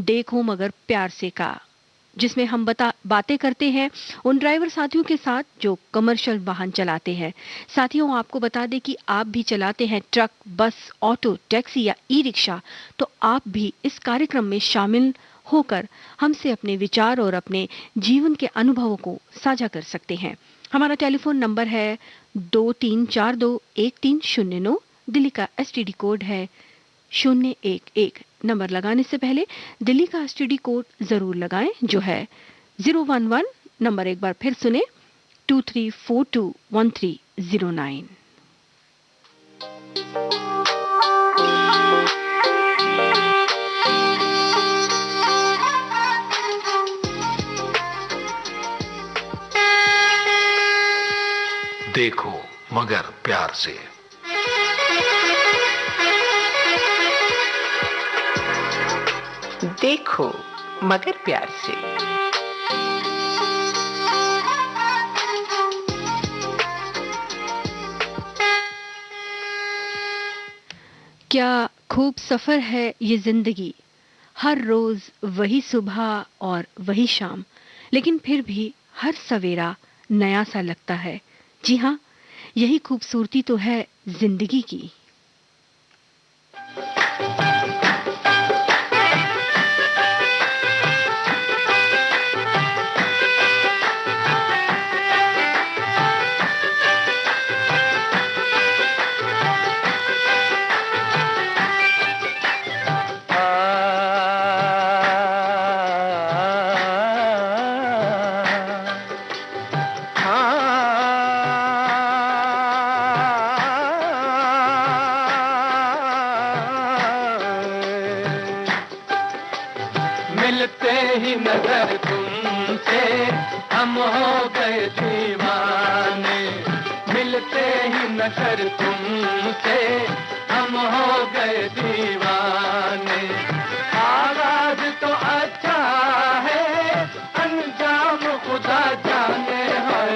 देखो मगर प्यार से का, जिसमें हम बातें करते हैं उन ड्राइवर साथियों के साथ जो कमर्शियल वाहन चलाते हैं। साथियों, आपको बता दें कि आप भी चलाते हैं ट्रक, बस, ऑटो, टैक्सी या ई रिक्शा, तो आप भी इस कार्यक्रम में शामिल होकर हमसे अपने विचार और अपने जीवन के अनुभवों को साझा कर सकते हैं। हमारा टेलीफोन नंबर है 23421309। दिल्ली का एसटीडी कोड है 011। नंबर लगाने से पहले दिल्ली का एसटीडी कोड जरूर लगाएं, जो है 011। नंबर एक बार फिर सुने, 23421309। देखो मगर प्यार से। देखो मगर प्यार से। क्या खूब सफर है ये जिंदगी, हर रोज वही सुबह और वही शाम, लेकिन फिर भी हर सवेरा नया सा लगता है। जी हाँ, यही खूबसूरती तो है जिंदगी की। मिलते ही नजर तुमसे हम हो गए दीवाने, मिलते ही नजर तुमसे हम हो गए दीवाने। आगाज तो अच्छा है, अंजाम खुदा जाने है।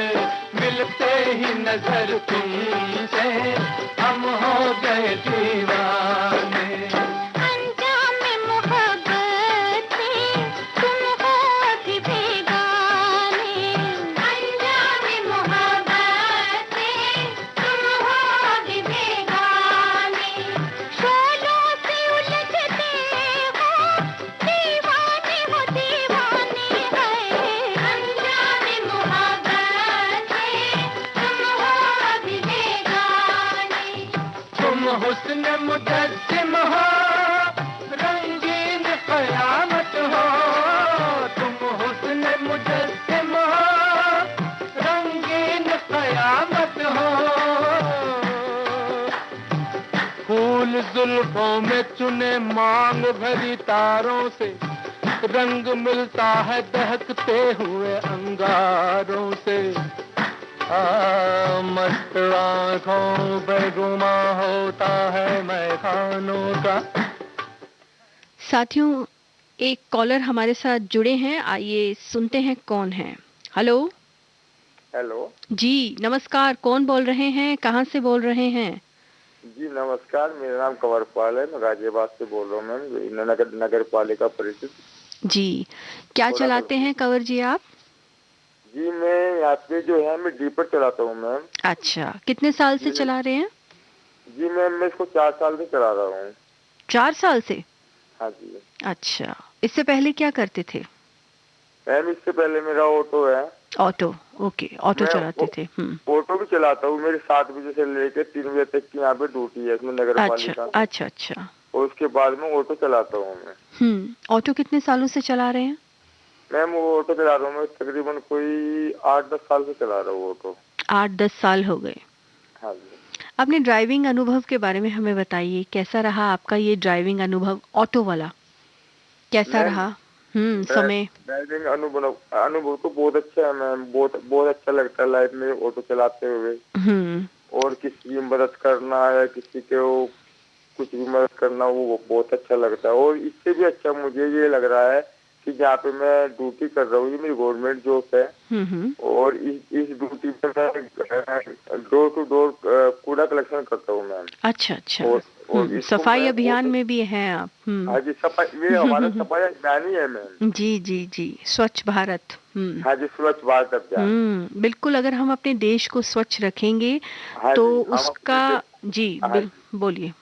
मिलते ही नजर तुमसे हम हो गए दीवाने। हुस्न मुजस्सिम हो, रंगीन क़यामत हो। तुम हुस्न मुजस्सिम हो, रंगीन क़यामत हो। फूल जुल्फों में चुने मांग भरी तारों से, रंग मिलता है दहकते हुए अंगारों से। मस्त आँखों पे गुमा होता है मैखानों का। साथियों, एक कॉलर हमारे साथ जुड़े हैं, आइए सुनते हैं कौन है। हेलो। हेलो जी नमस्कार, कौन बोल रहे हैं, कहाँ से बोल रहे हैं? जी नमस्कार, मेरा नाम कंवरपाल है, मैं गाजियाबाद से बोल रहा हूँ मैम, नगर पालिका परिषद। जी, क्या चलाते हैं कंवर जी आप? जी मैं यहाँ पे जो है मैं डीपर चलाता हूँ मैम। अच्छा, कितने साल से चला रहे हैं? जी मैम मैं इसको 4 साल से चला रहा हूँ। 4 साल से? हाँ जी। अच्छा, इससे पहले क्या करते थे? मैम इससे पहले मेरा ऑटो है। ऑटो, ओके, ऑटो चलाते थे। ऑटो भी चलाता हूँ, मेरी 7 बजे से लेकर 3 बजे तक की यहाँ पे ड्यूटी है इसमें नगर पालिका। अच्छा अच्छा। और उसके बाद में ऑटो चलाता हूँ मैं। ऑटो कितने सालों से चला रहे हैं? मैम वो ऑटो चला रहा हूँ मैं तकरीबन कोई 8-10 साल से चला रहा हूँ ऑटो। 8-10 साल हो गए। हाँ जी। अपने ड्राइविंग अनुभव के बारे में हमें बताइए, कैसा रहा आपका ये ड्राइविंग अनुभव ऑटो वाला? कैसा रहा समय? ड्राइविंग अनुभव तो बहुत अच्छा है मैम, बहुत बहुत अच्छा लगता है लाइफ में ऑटो चलाते हुए। और किसी की मदद करना या किसी को कुछ भी मदद करना वो बहुत अच्छा लगता है। और इससे भी अच्छा मुझे ये लग रहा है कि जहाँ पे मैं ड्यूटी कर रहा हूँ, ये मेरी गवर्नमेंट जॉब है। और इस ड्यूटी में मैं डोर टू डोर कूड़ा कलेक्शन करता हूँ मैम। अच्छा अच्छा। और इसको सफाई मैं अभियान ऑटो, में भी हैं आप। हाँ जी सफाई, ये हमारा सफाई अभियान ही है मैम। जी जी जी, स्वच्छ भारत। हाँ जी, स्वच्छ भारत अभियान। बिल्कुल, अगर हम अपने देश को स्वच्छ रखेंगे हाँ तो जी, हम उसका, अपने जी हाँ जी, बोलिए।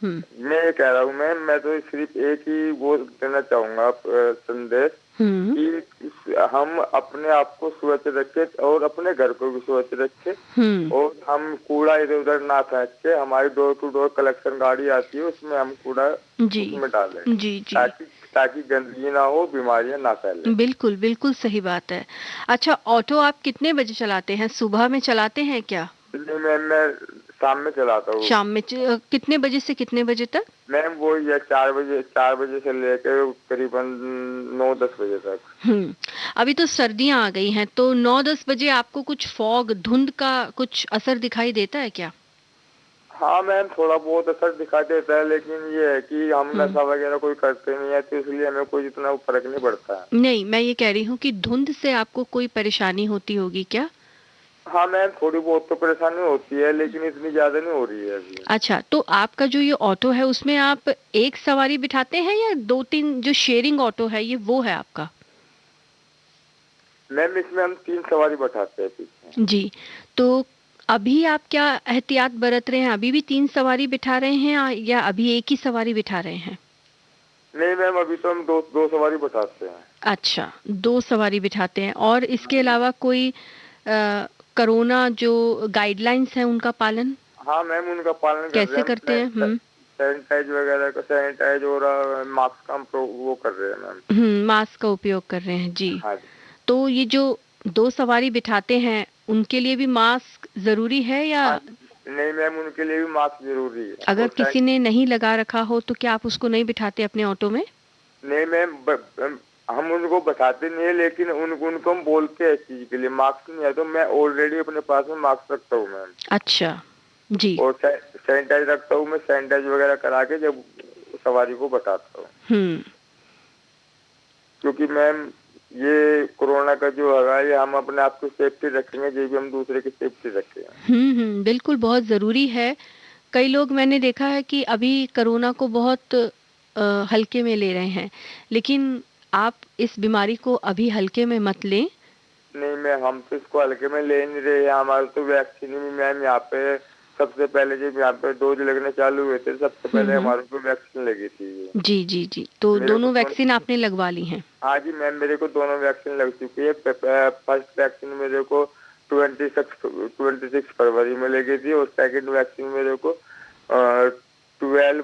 मैं ये कह रहा हूँ मैम, मैं तो सिर्फ एक ही वो देना चाहूंगा संदेश हम्म कि हम अपने आप को स्वच्छ रखें और अपने घर को भी स्वच्छ रखें, हम्म और हम कूड़ा इधर उधर ना फेंके। हमारी डोर टू डोर कलेक्शन गाड़ी आती है, उसमें हम कूड़ा जी उसमें डालें, जी जी, ताकि ताकि गंदगी ना हो, बीमारियां ना फैले। बिल्कुल बिल्कुल सही बात है। अच्छा, ऑटो आप कितने बजे चलाते हैं? सुबह में चलाते हैं क्या? इसलिए मैम मैं शाम में चलाता हूँ। शाम में कितने बजे से कितने बजे तक? मैम वो ये 4 बजे से लेकर करीबन 9-10 बजे तक। अभी तो सर्दियां आ गई हैं, तो 9-10 बजे आपको कुछ फॉग, धुंध का कुछ असर दिखाई देता है क्या? हाँ मैम, थोड़ा बहुत असर दिखाई देता है, लेकिन ये है कि हम हम्म नशा वगैरह कोई करते नहीं है, तो इसलिए हमें कोई इतना फर्क नहीं पड़ता है। नहीं, मैं ये कह रही हूँ कि धुंध से आपको कोई परेशानी होती होगी क्या? हाँ मैम, थोड़ी बहुत तो परेशानी होती है, लेकिन इतनी ज्यादा नहीं हो रही है अभी। अच्छा, तो आपका जो ये ऑटो है उसमें आप एक सवारी बिठाते हैं या दो तीन, जो शेयरिंग ऑटो है ये वो है आपका? मैम इसमें हम 3 सवारी बैठाते हैं पीछे। जी, तो अभी आप क्या एहतियात बरत रहे हैं? अभी भी 3 सवारी बिठा रहे हैं या अभी एक ही सवारी बिठा रहे हैं? नहीं मैम, अभी तो हम दो दो सवारी बैठाते हैं। अच्छा, 2 सवारी बिठाते हैं। और इसके अलावा कोई कोरोना जो गाइडलाइंस हैं उनका पालन हाँ मैम, उनका पालन कर रहे कैसे हैं करते हैं? हम। सैनिटाइज वगैरह का सैनिटाइज और मास्क का हम वो कर रहे हैं मैम। मास्क का उपयोग कर रहे हैं जी। हाँ जी। तो ये जो 2 सवारी बिठाते हैं उनके लिए भी मास्क जरूरी है, या हाँ, नहीं मैम, उनके लिए भी मास्क जरूरी है। अगर और किसी ने नहीं लगा रखा हो तो क्या आप उसको नहीं बिठाते अपने ऑटो में? नहीं मैम, हम उनको बताते नहीं है, लेकिन उनको हम बोलते हैं इस चीज के लिए। मास्क नहीं है तो मैं ऑलरेडी अपने पास में मास्क रखता हूँ मैम। अच्छा जी। और सैनिटाइज रखता हूँ मैं, सैनिटाइज वगैरह करा के जब सवारी को बताता हूँ। क्योंकि मैम ये कोरोना का जो है, ये हम अपने आप की सेफ्टी रखेंगे जब भी हम दूसरे की सेफ्टी रखेंगे। बिल्कुल, बहुत जरूरी है। कई लोग मैंने देखा है कि अभी कोरोना को बहुत हल्के में ले रहे हैं, लेकिन आप इस बीमारी को अभी हल्के में मत लें। नहीं मैम, हम तो इसको हल्के में ले नहीं रहे हैं। हमारे तो वैक्सीन भी मैम यहाँ पे सबसे पहले जब यहाँ पे डोज लगने चालू हुए थे, सबसे पहले हमारे को वैक्सीन लगी थी। जी जी जी, तो मेरे को दोनों वैक्सीन आपने लगवा ली हैं? हाँ जी मैम, मेरे को दोनों वैक्सीन लग चुकी है। फर्स्ट वैक्सीन मेरे को 26 फरवरी में लगी थी, और सेकंड वैक्सीन मेरे को 12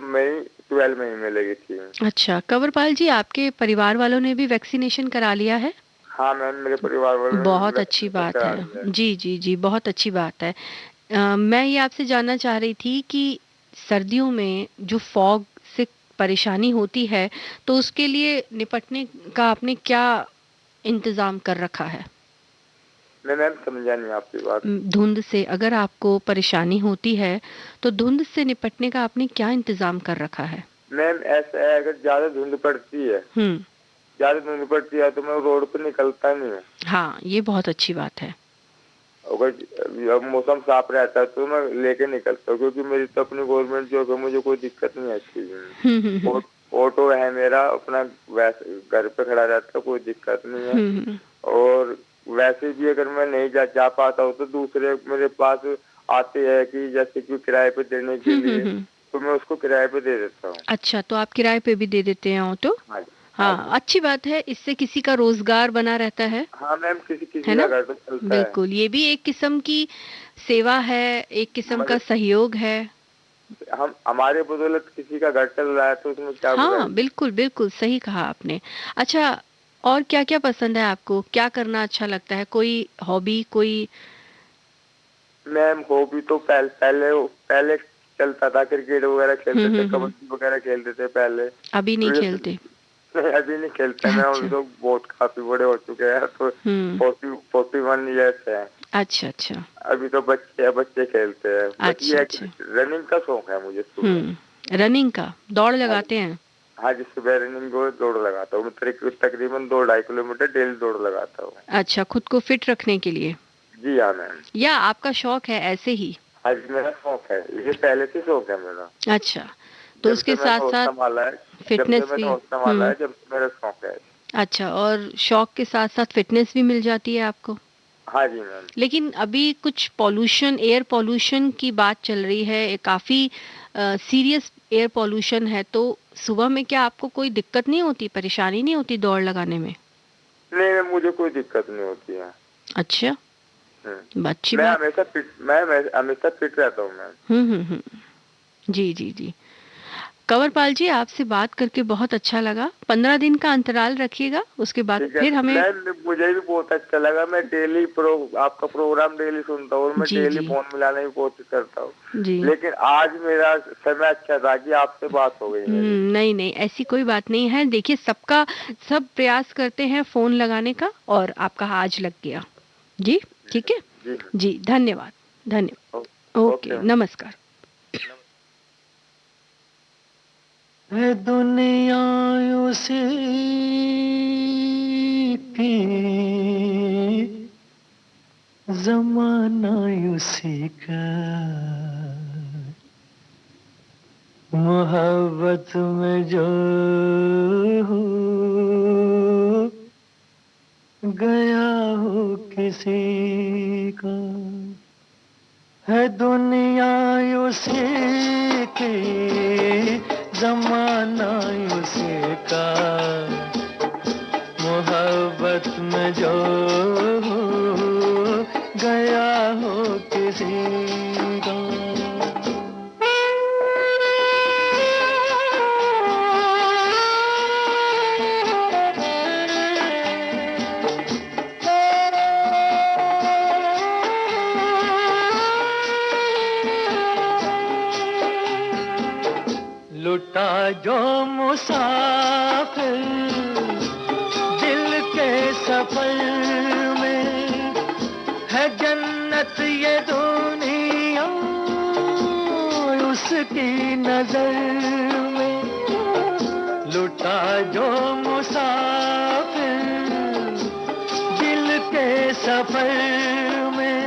मई में लगी थी। अच्छा, कंवरपाल जी, आपके परिवार वालों ने भी वैक्सीनेशन करा लिया है? हाँ मैम, मेरे परिवार वालों ने बहुत अच्छी वैक्सीनेशन बात करा है। लिया है। जी जी जी, बहुत अच्छी बात है। मैं ये आपसे जानना चाह रही थी कि सर्दियों में जो फॉग से परेशानी होती है, तो उसके लिए निपटने का आपने क्या इंतजाम कर रखा है? मैं मैम समझा नहीं आपकी बात। धुंध से अगर आपको परेशानी होती है तो धुंध से निपटने का आपने क्या इंतजाम कर रखा है? मैम ऐसा है, अगर ज्यादा धुंध पड़ती है, तो मैं रोड पे निकलता नहीं है। हाँ, ये बहुत अच्छी बात है। अगर मौसम साफ रहता है तो मैं लेके निकलता हूँ, क्योंकि मेरी तो अपनी गवर्नमेंट जॉब है, मुझे कोई दिक्कत नहीं है इस चीज में। ऑटो है मेरा अपना, वैसे घर पे खड़ा रहता है, कोई दिक्कत नहीं है। और वैसे भी अगर मैं नहीं जा पाता हूँ तो दूसरे मेरे पास आते हैं कि जैसे कि किराए पे देने के लिए, तो मैं उसको किराए पे दे देता हूँ। अच्छा, तो आप किराए पे भी दे देते हैं ऑटो? हाँ, हाँ, अच्छी बात है, इससे किसी का रोजगार बना रहता है। हाँ मैम, किसी है का ना? घर तो चलता है। बिल्कुल, ये भी एक किस्म की सेवा है, एक किस्म का सहयोग है। हम हमारे बदौलत किसी का घर चल रहा है, तो उसमें क्या बुराई? हाँ, बिल्कुल बिल्कुल सही कहा आपने। अच्छा, और क्या क्या पसंद है आपको? क्या करना अच्छा लगता है? कोई हॉबी, कोई? मैम हॉबी तो पहले पहले चलता था, क्रिकेट वगैरह खेलते थे, कबड्डी वगैरह खेलते थे पहले। अभी नहीं खेलते? अभी नहीं खेलते मैं, अभी तो बहुत काफी बड़े हो चुके हैं, तो 41 ईयर्स है। अच्छा अच्छा। अभी तो बच्चे खेलते हैं। अच्छा अच्छा। रनिंग का शौक है मुझे सुबह। रनिंग का? दौड़ लगाते हैं? हाँ जी, सुबह रनिंग और दौड़ लगाता हूँ। तकरीबन 2-2.5 किलोमीटर डेली दौड़ लगाता हूँ। अच्छा, खुद को फिट रखने के लिए? जी हाँ मैम। या आपका शौक है ऐसे ही? हाँ जी, मेरा शौक है, ये पहले से शौक है मेरा। अच्छा, तो उसके साथ साथ फिटनेस भी। जब से मेरा शौक है। अच्छा, और शौक के साथ साथ फिटनेस भी मिल जाती है आपको? हाँ जी मैम। लेकिन अभी कुछ पॉल्यूशन, एयर पॉल्यूशन की बात चल रही है, काफी सीरियस एयर पॉल्यूशन है, तो सुबह में क्या आपको कोई दिक्कत नहीं होती, परेशानी नहीं होती दौड़ लगाने में? नहीं, मुझे कोई दिक्कत नहीं होती है। अच्छा, अच्छी मैं बात। हमेशा फिट रहता हूँ मैम। जी जी जी। कंवरपाल जी, आपसे बात करके बहुत अच्छा लगा। 15 दिन का अंतराल रखिएगा, उसके बाद फिर हमें। मुझे भी बहुत अच्छा लगा। मैं डेली आपका प्रोग्राम डेली सुनता हूँ और मैं डेली फोन मिलाने की कोशिश करता हूँ, लेकिन आज मेरा समय अच्छा था कि आपसे बात हो गई। नहीं नहीं, ऐसी कोई बात नहीं है। देखिए, सब प्रयास करते हैं फोन लगाने का, और आपका आज लग गया। जी ठीक है जी, धन्यवाद धन्यवाद। ओके, नमस्कार। है दुनिया उसी की, जमाना उसी का, मोहब्बत में जो हो गया हो किसी का, है दुनिया उसी की, जमाना उसी का, मोहब्बत में जो हो गया हो किसी का। लुटा जो मुसाफिर दिल के सफर में, है जन्नत ये दुनिया उसकी नजर में। लुटा जो मुसाफिर दिल के सफर में,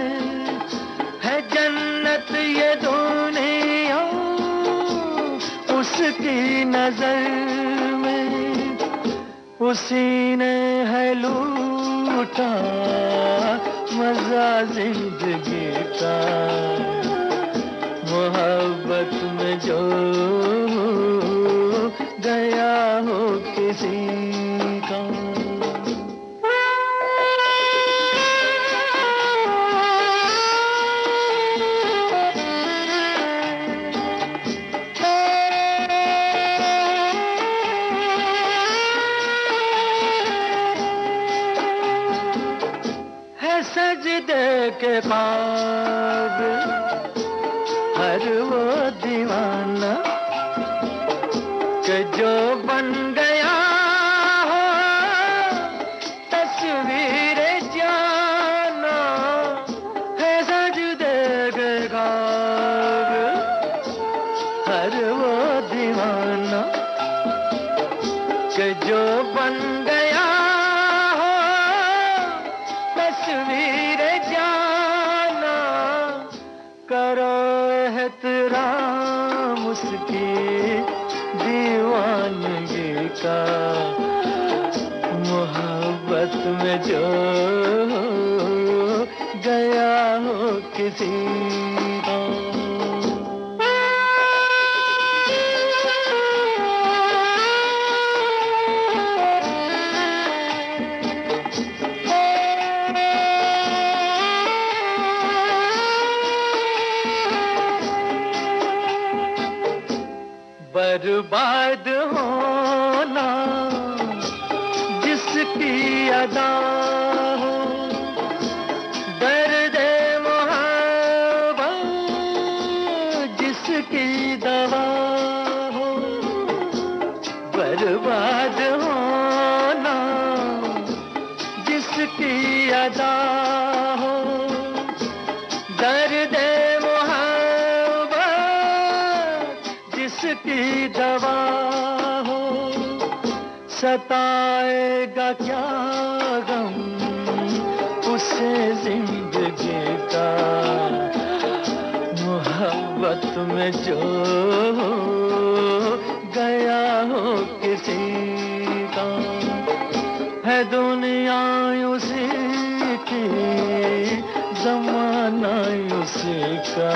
है जन्नत ये दुनिया उसकी नजर में। उसी ने है लूटा मजा जिंदगी का, मोहब्बत में जो गया हो किसी का। सजदे के काबिल हर वो दीवाना कि जो बन गया हो तस्वीर जाना, है सजदे के काबिल हर वो दीवाना कि जो बन गया तस्वीर जाना। करो एहतराम उसकी दीवानगी का, मोहब्बत में जो गया हो किसी का। बर्बाद होना जिसकी अदा हो, दर्द मोहब्बत जिसकी दवा हो। बर्बाद होना जिसकी अदा हो, दर्द जिसकी दवा हो। सताएगा क्या गम उसे जिंदगी का, मोहब्बत में जो गया हो किसी का, है दुनिया उसी की, जमाना उसी का,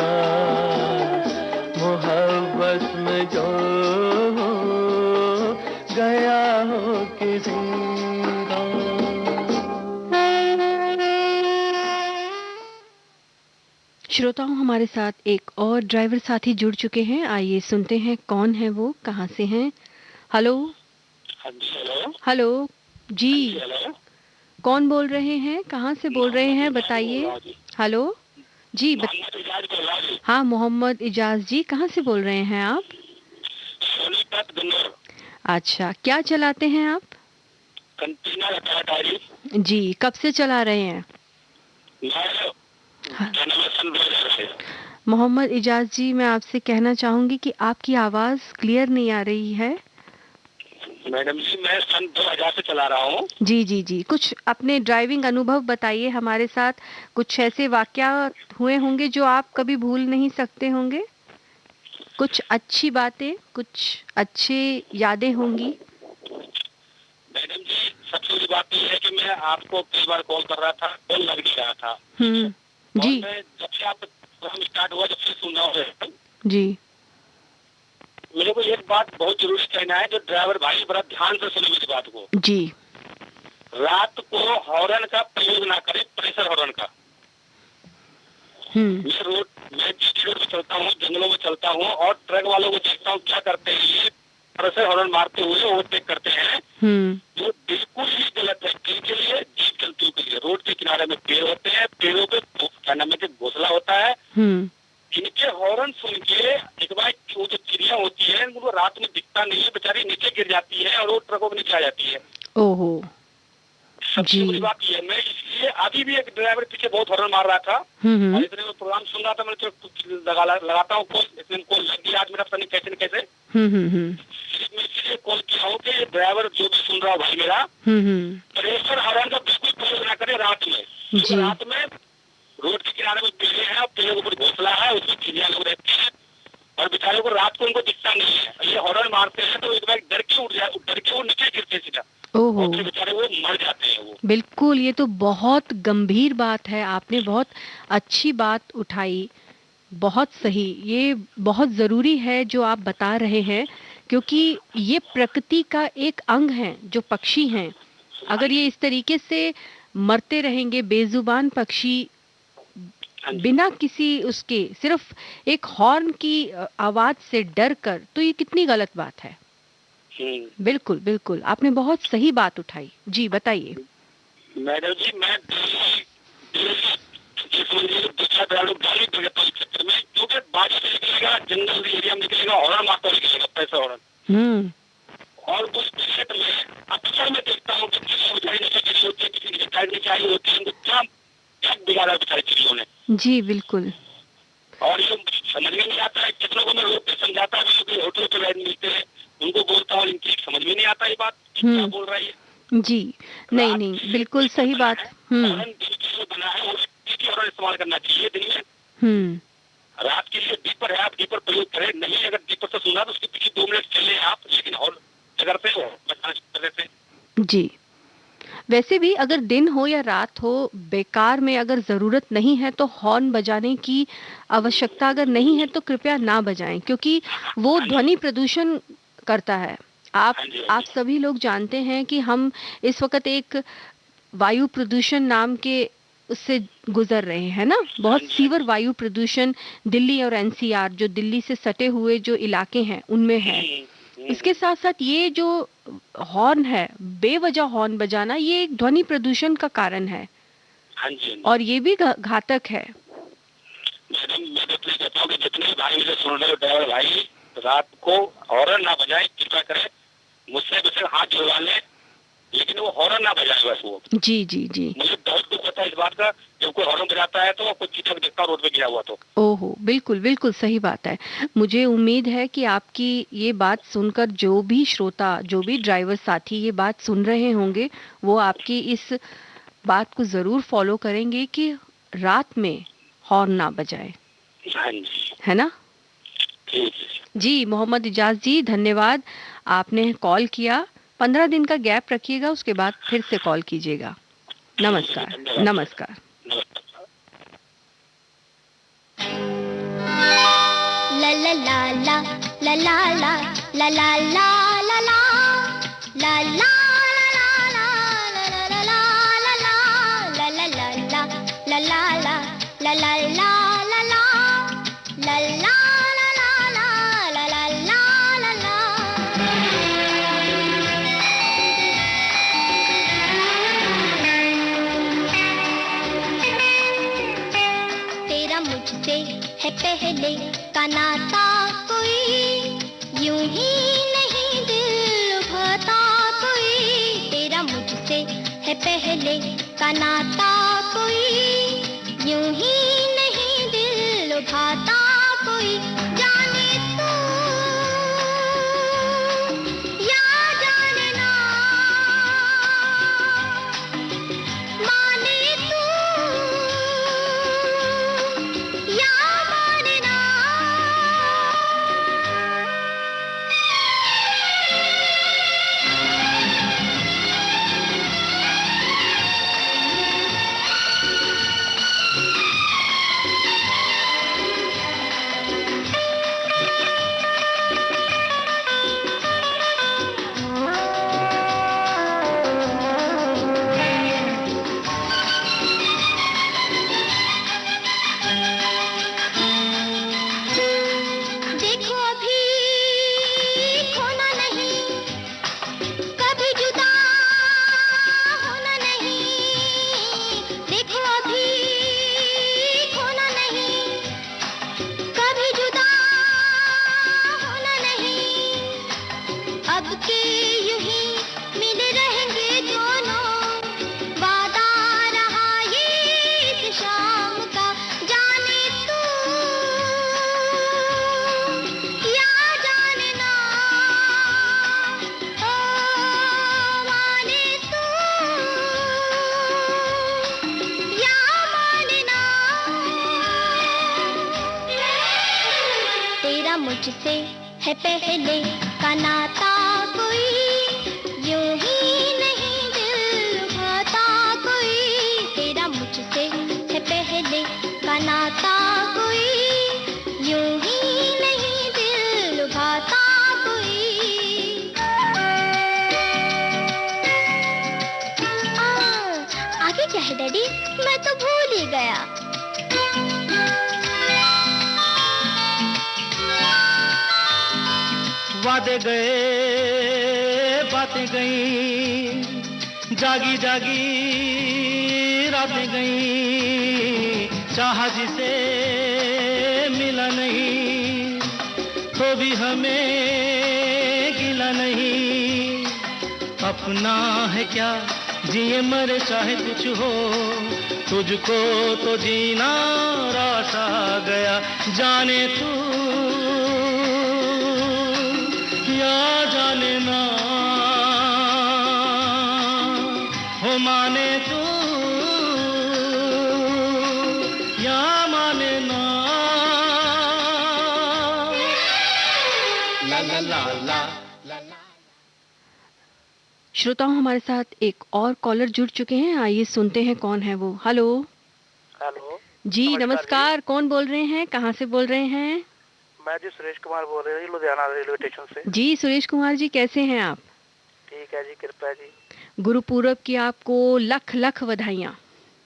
मोहब्बत में जो हो गया हो किसी का। श्रोताओं, हमारे साथ एक और ड्राइवर साथी जुड़ चुके हैं। आइए सुनते हैं कौन है वो, कहाँ से हैं। हेलो। हेलो जी। कौन बोल रहे हैं, कहाँ से बोल रहे हैं, बताइए। हेलो जी। हाँ, मोहम्मद इजाज जी, कहाँ से बोल रहे हैं आप? अच्छा, क्या चलाते हैं आप? जी, कब से चला रहे हैं? मोहम्मद इजाज जी, मैं आपसे कहना चाहूंगी कि आपकी आवाज क्लियर नहीं आ रही है। मैडम जी, मैं सन 2000 से चला रहा हूँ। जी जी जी, कुछ अपने ड्राइविंग अनुभव बताइए हमारे साथ। कुछ ऐसे वाकया हुए होंगे जो आप कभी भूल नहीं सकते होंगे। कुछ अच्छी बातें, कुछ अच्छी यादें होंगी। मैडम जी, सबसे बड़ी बात यह है कि मैं आपको कई बार कॉल कर रहा था, कॉल लग नहीं रहा था। जी। मैं जब से आप प्रोग्राम स्टार्ट हुआ, जब से सुन रहा हूँ जी। मेरे को एक बात बहुत जरूरी कहना है, जो ड्राइवर भाई बड़ा ध्यान से सुने मेरी बात को। जी। रात को हॉर्न का प्रयोग ना करें, प्रेशर हॉर्न का। मैं रोड में चलता हूँ, जंगलों में चलता हूँ और ट्रक वालों को देखता हूँ क्या करते हैं। ये प्रेशर हॉर्न मारते हुए ओवरटेक करते हैं, जो बिल्कुल ही गलत है। किनके लिए? जीप चलती के लिए। रोड के किनारे में पेड़ होते हैं, पेड़ों पे क्या नाम है, घोंसला होता है। इनके हॉर्न सुन के एक बार वो जो चिड़िया होती है, उनको रात में दिखता नहीं है, बेचारी नीचे गिर जाती है और वो ट्रकों के नीचे आ जाती है। ओहो। सबसे बड़ी बात ये है, मैं इसलिए अभी भी एक ड्राइवर पीछे बहुत हॉर्न मार रहा था और इतने में प्रोग्राम सुन रहा था, मैं लगाता हूँ कॉल, इसमें कॉल लग गया आज मेरा, पता नहीं कैसे न कैसे। मैं इसलिए कॉल किया हूँ कि ड्राइवर जो भी सुन रहा हो भाई मेरा, प्रेशर हॉर्न का बिल्कुल प्रयोग ना करे रात में। रात में रोड के किनारे में पेड़ है और पेड़ों के ऊपर घोंसला है, उसमें चिड़िया लोग रहते हैं और बेचारे को रात को उनको दिखता नहीं है। ये हॉर्न मारते हैं तो एक बार डर के उठ जाए, डर के वो नीचे गिरते सीधा। ओहो। और बेचारे वो मर जाते हैं वो। बिल्कुल, ये तो बहुत गंभीर बात है। आपने बहुत अच्छी बात उठाई, बहुत सही। ये बहुत ज़रूरी है जो आप बता रहे हैं, क्योंकि ये प्रकृति का एक अंग है। जो पक्षी हैं, अगर ये इस तरीके से मरते रहेंगे, बेजुबान पक्षी बिना किसी उसके, सिर्फ एक हॉर्न की आवाज से डर कर, तो ये कितनी गलत बात है। बिल्कुल बिल्कुल, आपने बहुत सही बात उठाई। जी बताइए। मैडम जी, मैं क्योंकि बारिश में निकलेगा, जंगल एरिया में निकलेगा, हॉर्न मारता हुआ निकलेगा, पैसा हॉर्न। और उस क्षेत्र में अक्सर मैं देखता हूँ कि किसी की टाइट नीचे आई होती है, उनको क्या क्या बिगाड़ा बेचारी चिड़ियों ने। जी बिल्कुल। और ये समझ में नहीं आता है। कितनों को मैं रोड पे समझाता हूँ, होटलों पे लाइन मिलते हैं, उनको बोलता हूँ, इनकी समझ में नहीं आता ये बात क्या बोल रहा है। जी नहीं नहीं, बिल्कुल सही बात। बना है वो इस्तेमाल करना चाहिए दिन में। रात के लिए डीपर है, आप डीपर प्रयोग करें। नहीं अगर डीपर से सुना तो उसके पीछे 2 मिनट चले आप, लेकिन और जगह पे हो। जी, वैसे भी अगर दिन हो या रात हो, बेकार में अगर ज़रूरत नहीं है तो हॉर्न बजाने की आवश्यकता अगर नहीं है तो कृपया ना बजाएं, क्योंकि वो ध्वनि प्रदूषण करता है। आप सभी लोग जानते हैं कि हम इस वक्त एक वायु प्रदूषण नाम के उससे गुजर रहे हैं ना। बहुत सीवर वायु प्रदूषण दिल्ली और एनसीआर, जो दिल्ली से सटे हुए जो इलाके हैं, उनमें है। इसके साथ साथ ये जो हॉर्न है, बेवजह हॉर्न बजाना, ये एक ध्वनि प्रदूषण का कारण है और ये भी घातक है। मैडम, मैं तो कहता हूँ कि जितने भाई मुझे सुन रहे हो ड्राइवर भाई, रात को हॉर्न ना बजाए, कृपया करें। मुझसे वैसे हाथ जुड़वा लें, लेकिन वो हॉर्न ना बजाए बस वो। जी जी जी, मुझे बहुत दुख होता है इस बात का, जब कोई हॉर्न बजाता है तो कुछ चीज़ देखता रोड पे गिरा हुआ तो। ओहो, बिल्कुल बिल्कुल सही बात है। मुझे उम्मीद है कि आपकी ये बात सुनकर जो भी श्रोता, जो भी ड्राइवर साथी ये बात सुन रहे होंगे, वो आपकी इस बात को ज़रूर फॉलो करेंगे कि रात में हॉर्न ना बजाए, है ना। ठीक है। जी मोहम्मद इजाज जी, धन्यवाद, आपने कॉल किया। 15 दिन का गैप रखिएगा, उसके बाद फिर से कॉल कीजिएगा। नमस्कार। नमस्कार। ला ला ला ला ला ला ला ला ला ला ला ला ला है पहले का नाता कोई यूं ही नहीं दिल लुभाता कोई, तेरा मुझसे है पहले का नाता कोई यूं ही नहीं दिल लुभाता कोई। जाने तू या जाने ना, माने तू या माने ना। देखो अभी खोना नहीं, कभी जुदा होना नहीं। देखो अभी खोना नहीं, कभी जुदा होना नहीं। अब के यूं ही मिल रहेंगे दोनों, वादा रहा ये इस शाम का। जाने तू या जाने ना, ओ माने तू या माने ना। तेरा मुझसे है पहले का नाता कोई यूं ही नहीं दिल लुभाता कोई, तेरा मुझसे है पहले का नाता कोई यूं ही नहीं दिल लुभाता कोई। आगे क्या है डैडी, मैं तो भूल ही गया। वादे गए बातें गई, जागी जागी रातें गई। चाहा जिसे मिला नहीं, तो भी हमें गिला नहीं। अपना है क्या जिए मरे चाहे कुछ हो, तुझको तो जीना रास आ गया। जाने तू या जाने ना, हो माने तू या माने ना। ला ला ला ला ला। श्रोताओं, हमारे साथ एक और कॉलर जुड़ चुके हैं, आइए सुनते हैं कौन है वो। हेलो। हेलो जी नमस्कार, कौन बोल रहे हैं, कहाँ से बोल रहे हैं? मैं जी सुरेश कुमार बोल रही हूँ, लुधियाना रेलवे स्टेशन से। जी सुरेश कुमार जी, कैसे हैं आप? ठीक है जी, कृपया जी। गुरु पूरब की आपको लख लख बधाइयाँ।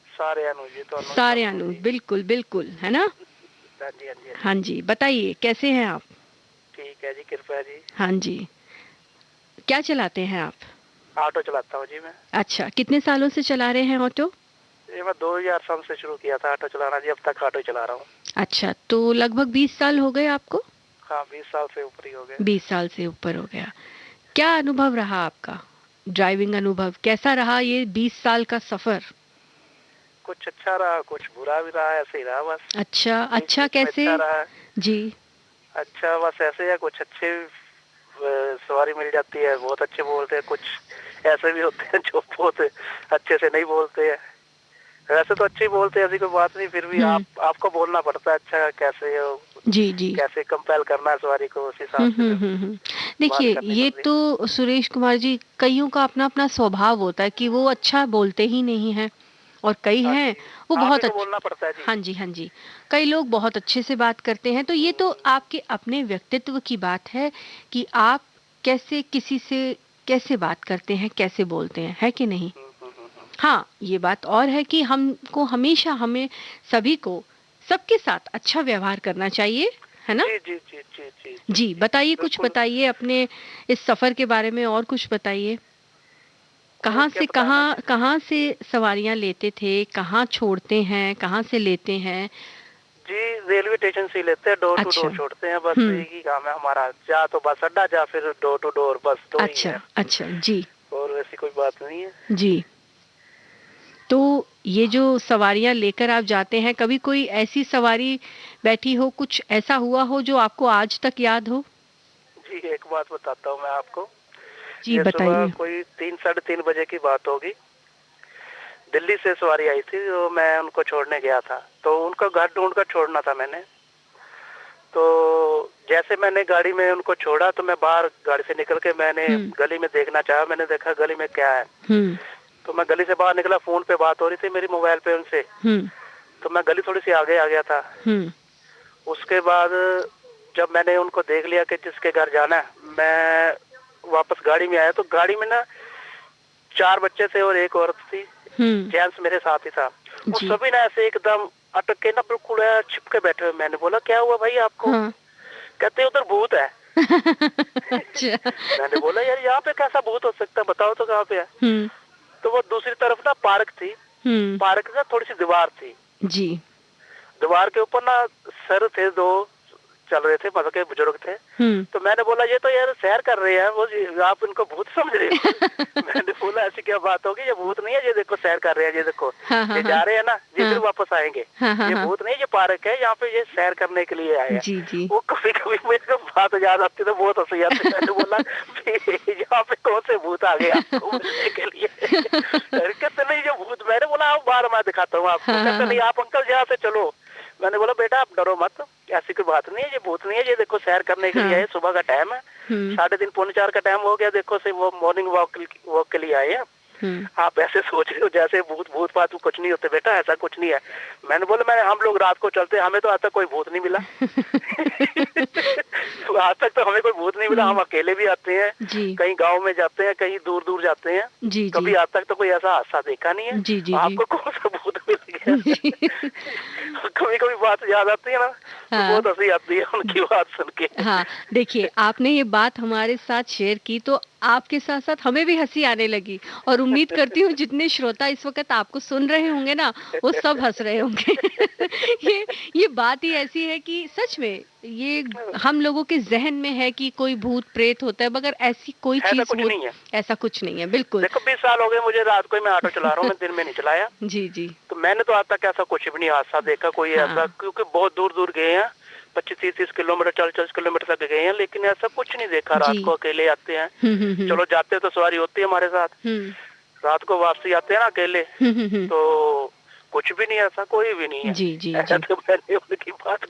सारे अनु जी, तो सारे अनु, बिल्कुल बिल्कुल, है ना? हाँ जी हाँ जी। हाँ जी, बताइए कैसे हैं आप? ठीक है जी, कृपया जी। हाँ जी, क्या चलाते हैं आप? ऑटो चलाता हूँ जी मैं। अच्छा, कितने सालों से चला रहे हैं ऑटो? ये मैं 2000 साल से शुरू किया था ऑटो चलाना जी, अब तक ऑटो चला रहा हूँ। अच्छा, तो लगभग 20 साल हो गए आपको? हाँ, 20 साल से ऊपर ही हो गए। 20 साल से ऊपर हो गया। क्या अनुभव रहा आपका, ड्राइविंग अनुभव कैसा रहा ये 20 साल का सफर? कुछ अच्छा रहा, कुछ बुरा भी रहा, ऐसे ही रहा बस। अच्छा, अच्छा कैसे? अच्छा रहा जी। अच्छा बस ऐसे है, कुछ अच्छे सवारी मिल जाती है, बहुत अच्छे बोलते हैं। कुछ ऐसे भी होते हैं जो बहुत अच्छे से नहीं बोलते हैं। वैसे तो अच्छे ही बोलते हैं, ऐसी कोई बात नहीं, फिर भी आपको बोलना पड़ता है अच्छा कैसे हो, जी जी, कैसे कंपेल करना है सवारी को उस हिसाब से। देखिए ये तो सुरेश कुमार जी, कईयों का अपना अपना स्वभाव होता है कि वो अच्छा बोलते ही नहीं है, और कई हैं वो बहुत अच्छा बोलना पड़ता है जी। हाँ जी, हाँ जी, कई लोग बहुत अच्छे से बात करते हैं। तो ये तो आपके अपने व्यक्तित्व की बात है कि आप कैसे किसी से कैसे बात करते हैं, कैसे बोलते हैं, है कि नहीं? हाँ, ये बात और है कि हमको हमेशा हमें सभी को सबके साथ अच्छा व्यवहार करना चाहिए, है ना? जी जी जी जी जी जी, बताइए, कुछ बताइए अपने इस सफर के बारे में, और कुछ बताइए। कहाँ से कहाँ से सवारियां लेते थे, कहाँ छोड़ते हैं, कहाँ से लेते हैं? जी, रेलवे स्टेशन से ही लेते हैं, डोर टू डोर छोड़ते हैं, बस यही काम है हमारा। जा तो बस अड्डा, जा फिर डोर टू डोर, बस दो ही है। अच्छा जी, और वैसी कोई बात नहीं है जी। तो ये जो सवारियां लेकर आप जाते हैं, कभी कोई ऐसी सवारी बैठी हो, कुछ ऐसा हुआ हो जो आपको आज तक याद हो? जी, एक बात बताता हूँ मैं आपको। जी बताइए। कोई 3 साढ़े 3 बजे की बात होगी। दिल्ली से सवारी आई थी, तो मैं उनको छोड़ने गया था, तो उनका घर ढूंढ कर छोड़ना था मैंने। तो जैसे मैंने गाड़ी में उनको छोड़ा, तो मैं बाहर गाड़ी से निकल के मैंने गली में देखना चाहा। मैंने देखा गली में क्या है, तो मैं गली से बाहर निकला। फोन पे बात हो रही थी मेरी मोबाइल पे उनसे, तो मैं गली थोड़ी सी आगे आ गया था। उसके बाद जब मैंने उनको देख लिया कि जिसके घर जाना है, मैं वापस गाड़ी में आया, तो गाड़ी में ना 4 बच्चे थे और एक औरत थी, जेंट्स मेरे साथ ही था। वो सभी ना ऐसे एकदम अटक के ना बिल्कुल छिपके बैठे हुए। मैंने बोला क्या हुआ भाई आपको? कहते उधर भूत है। अच्छा। मैंने बोला यार यहाँ पे कैसा भूत हो सकता है, बताओ तो कहाँ पे है? तो वो दूसरी तरफ ना पार्क थी, पार्क का थोड़ी सी दीवार थी जी, दीवार के ऊपर ना सर थे, 2 चल रहे थे, मतलब के बुजुर्ग थे। तो मैंने बोला ये तो यार सैर कर रहे हैं, वो आप इनको भूत समझ रहे हो? मैंने बोला ऐसी क्या बात होगी, ये भूत नहीं है, ये देखो सैर कर रहे हैं, ये देखो ये जा रहे हैं ना, ये फिर वापस आएंगे। ये भूत नहीं, ये पार्क है, यहाँ पे ये सैर करने के लिए आए हैं। जी जी। वो कभी कभी मेरे को बात याद आती तो बहुत हंसी आती। मैंने बोला यहाँ पे कौन से भूत आ गए आपको मिलने के लिए? कहते नहीं ये भूत। मैंने बोला आओ बाहर, मैं दिखाता हूँ आपको। कहते नहीं आप अंकल यहाँ से चलो। मैंने बोला बेटा आप डरो मत, ऐसी कोई बात नहीं है, ये भूत नहीं है, ये देखो सैर करने के लिए आए, सुबह का टाइम है, 3:30 पौने 4 का टाइम हो गया, देखो से वो मॉर्निंग वॉक के लिए आए हैं। आप ऐसे सोच रहे हो जैसे भूत भूत बात कुछ नहीं होते बेटा, ऐसा कुछ नहीं है। मैंने बोला हम लोग रात को चलते, हमें तो आज तक कोई भूत नहीं मिला। तो आज तक तो हमें कोई भूत नहीं मिला। हम अकेले भी आते हैं, कहीं गांव में जाते हैं, कहीं दूर दूर जाते हैं, कभी आज तक तो कोई ऐसा हादसा देखा नहीं है। आपको कौन सा भूत मिल गया? कभी कभी बात याद आती है ना, तो बहुत हंसी आती है उनकी बात सुन के। हाँ, देखिए आपने ये बात हमारे साथ शेयर की तो आपके साथ साथ हमें भी हंसी आने लगी, और उम्मीद करती हूँ जितने श्रोता इस वक्त आपको सुन रहे होंगे ना, वो सब हंस रहे होंगे। ये बात ही ऐसी है कि सच में ये हम लोगों के जहन में है कि कोई भूत प्रेत होता है, मगर ऐसी कोई चीज नहीं है, ऐसा कुछ नहीं है। बिल्कुल देखो 20 साल हो गए मुझे, रात को मैं ऑटो चला रहा हूँ, मैं दिन में नहीं चलाया। जी जी। तो मैंने तो आज तक ऐसा कुछ भी नहीं हादसा देखा कोई ऐसा, क्योंकि बहुत दूर दूर गए हैं, 25-30 किलोमीटर 40 किलोमीटर तक गए हैं, लेकिन ऐसा कुछ नहीं देखा। रात को अकेले आते हैं, चलो जाते तो सवारी होती है हमारे साथ, रात को वापसी आते हैं ना अकेले, तो कुछ भी नहीं, ऐसा कोई भी नहीं है। जी जी जी। तो मैंने उनकी बात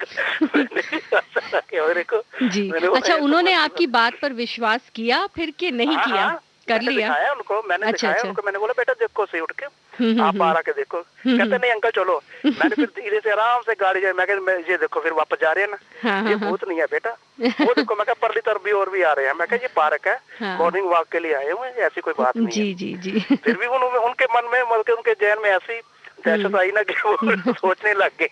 जी। अच्छा, उन्होंने आपकी बात पर विश्वास किया फिर कि नहीं किया? कर लिया उनको मैंने। अच्छा। उनको मैंने बोला बेटा देखो सही उठ के आप बाहर आके देखो। कहते नहीं अंकल चलो। मैंने फिर धीरे से आराम से गाड़ी जाए, मैं ये देखो फिर वापस जा रहे हैं ना, ये भूत नहीं है बेटा, वो देखो। मैं परली तरफ भी और भी आ रहे हैं। मैं ये पार्क है, मॉर्निंग वॉक के लिए आए हुए, ऐसी कोई बात नहीं जी जी जी। फिर भी उनके मन में, मतलब उनके जहन में ऐसी दहशत आई ना कि वो सोचने लग गए।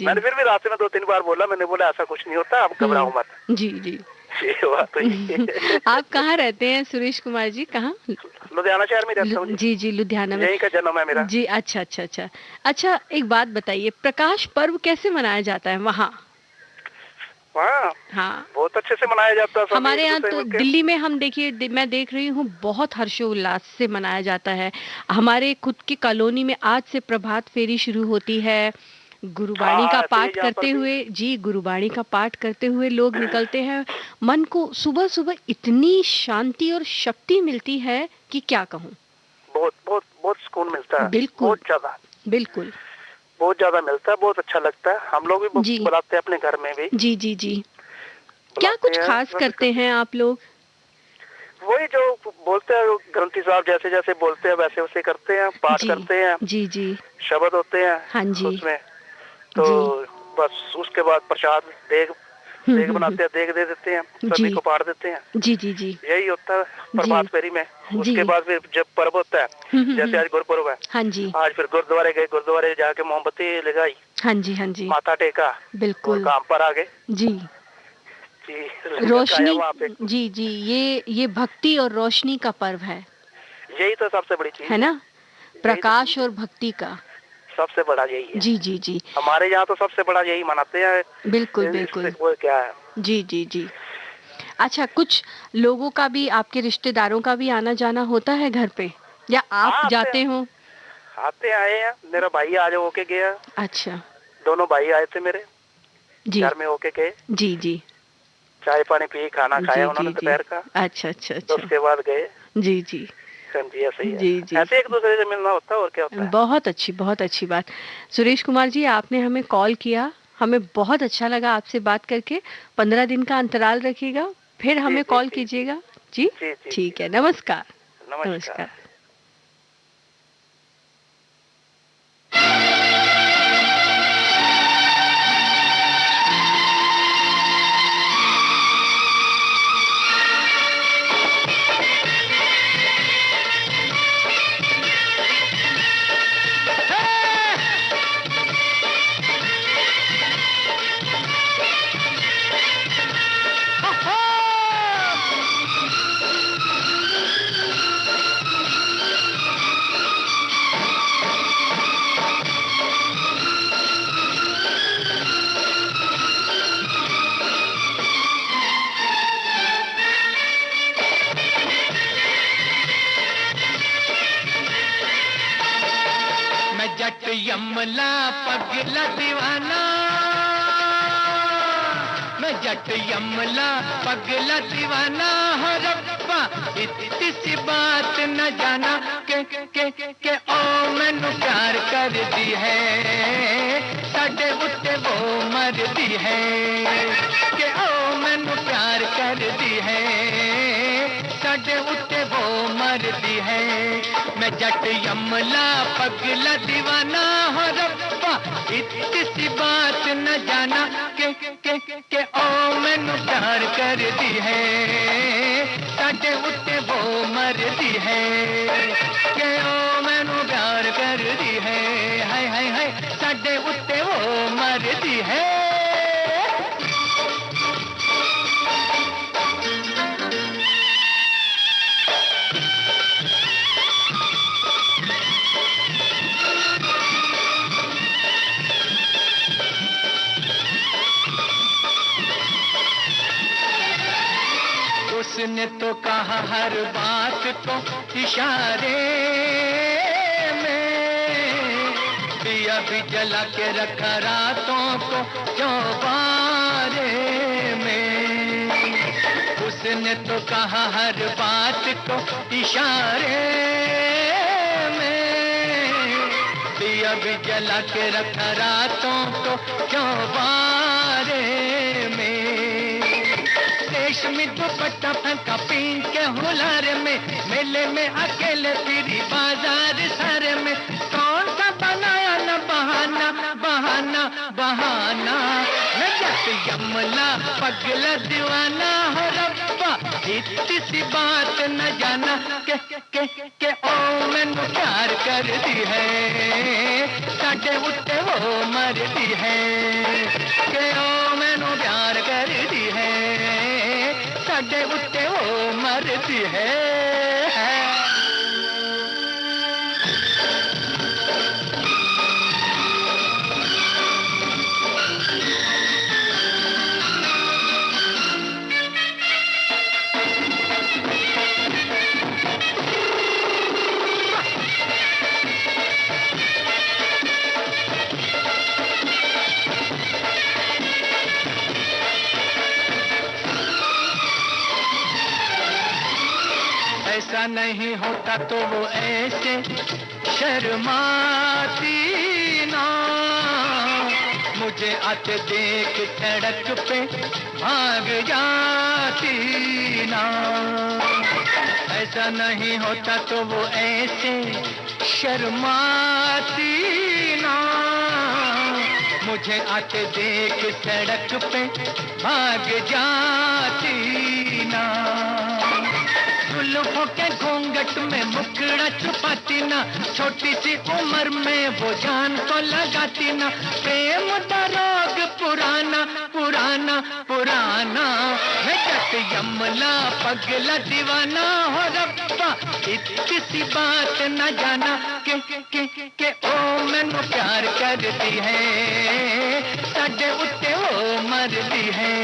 मैंने फिर भी रास्ते में 2-3 बार बोला, मैंने बोला ऐसा कुछ नहीं होता, आप घबराओ मत। जी जी। आप कहाँ रहते हैं सुरेश कुमार जी? कहाँ? लुधियाना शहर में रहता हूँ। जी जी, लुधियाना में। यहीं का जन्म है मेरा। जी अच्छा अच्छा अच्छा। अच्छा, एक बात बताइए, प्रकाश पर्व कैसे मनाया जाता है वहाँ? हाँ, बहुत अच्छे से मनाया जाता है। हमारे यहाँ तो दिल्ली में हम देखिए, मैं देख रही हूँ बहुत हर्षोल्लास से मनाया जाता है। हमारे खुद की कॉलोनी में आज से प्रभात फेरी शुरू होती है, गुरुबाणी का पाठ करते हुए, जी गुरुबाणी का पाठ करते हुए लोग निकलते हैं। मन को सुबह सुबह इतनी शांति और शक्ति मिलती है कि क्या कहूँ। बहुत बहुत बहुत सुकून मिलता है। बिल्कुल, बहुत ज्यादा। बिल्कुल। बहुत ज्यादा मिलता है, बहुत अच्छा लगता है। हम लोग भी बुलाते हैं अपने घर में भी। जी जी जी। क्या कुछ खास करते हैं आप लोग? वही जो बोलते हैं ग्रंथी साहब जैसे जैसे बोलते हैं वैसे वैसे करते हैं, पाठ करते हैं। जी जी। शब्द होते हैं। हाँ जी। उसमें तो बस उसके बाद प्रसाद देग बनाते हैं, देग दे देते हैं, सभी को बांट देते हैं। जी जी जी। यही होता है प्रभात फेरी में। उसके बाद फिर जब पर्व होता है, जैसे आज गुरुपर्व है, हाँ जी, आज फिर गुरुद्वारे गए, गुरुद्वारे जाके मोमबत्ती लगाई, हाँ जी हाँ जी, माथा टेका, बिल्कुल, काम पर आ गए। जी रोशनी। जी जी, ये भक्ति और रोशनी का पर्व है। यही तो सबसे बड़ी चीज है ना, प्रकाश और भक्ति का सबसे बड़ा यही है। जी जी जी। हमारे यहाँ तो सबसे बड़ा यही मनाते हैं। बिल्कुल बिल्कुल। वो क्या है। जी जी जी। अच्छा, कुछ लोगों का भी, आपके रिश्तेदारों का भी आना जाना होता है घर पे, या आप जाते हो? आते आए हैं, मेरा भाई आज होके गया। अच्छा, दोनों भाई आए थे मेरे घर में, होके गए। जी जी। चाय पानी पी, खाना खाया उन्होंने दोपहर का। अच्छा अच्छा अच्छा। उसके बाद गए। जी जी जी, ऐसे ही है। जी जी। ऐसे एक दूसरे से मिलना होता है, और क्या होता है। बहुत अच्छी बात। सुरेश कुमार जी, आपने हमें कॉल किया, हमें बहुत अच्छा लगा आपसे बात करके। 15 दिन का अंतराल रखिएगा, फिर हमें कॉल कीजिएगा। जी ठीक है, नमस्कार। नमस्कार। जट यमला पगला दीवाना, मैं जट यमला पगला दीवाना हो रब्बा, इतनी सी बात न जाना के ओ मैनू प्यार कर दी है, साडे उत्ते वो मर दी है, के ओ मैनू प्यार कर दी है, साडे उत्ते वो मर दी है। मैं जट यमला पगला दीवाना हो रब्बा, इतनी सी बात न जाना के ओ मैनू प्यार कर दी है, साडे उत्ते वो मर दी है, के ओ मैनू प्यार कर दी है, हाय हाय हाय साडे उत्ते वो मर दी है। उसने तो कहा हर बात को इशारे में, दिया भी जला के रखा रातों को चौबारे में। उसने तो कहा हर बात को इशारे में, दिया भी जला के रखा रातों को चौबारे में। रेशमी दुपट्टा फेंका पीन के हुलार में, मेले में अकेले फिरी बाजार सारे में, कौन सा बनाया न बहाना बहाना बहाना। मैं जट यमला पगला दीवाना हो रब्बा, इतनी सी बात न जाना के ओ मैनू प्यार कर दी है, साडे उत्ते वो मर दी है, के ओ मैनू प्यार कर दी है, साडे उत्ते वो मरदी है। ऐसा नहीं होता तो वो ऐसे शर्माती ना, मुझे आते देख सड़क पे भाग जाती ना। ऐसा नहीं होता तो वो ऐसे शर्माती ना। मुझे आते देख सड़क पे भाग जाती ना। जुल्फों के घूंघट में मुखड़ा छुपाती ना। छोटी सी उम्र में वो जान को लगाती ना। प्रेम का रोग पुराना पुराना पुराना है। जट यमला पगला दीवाना हो रब्बा इतनी सी बात न जाना के ओ मैनू प्यार करती है। साडे उत्ते ओ मरदी है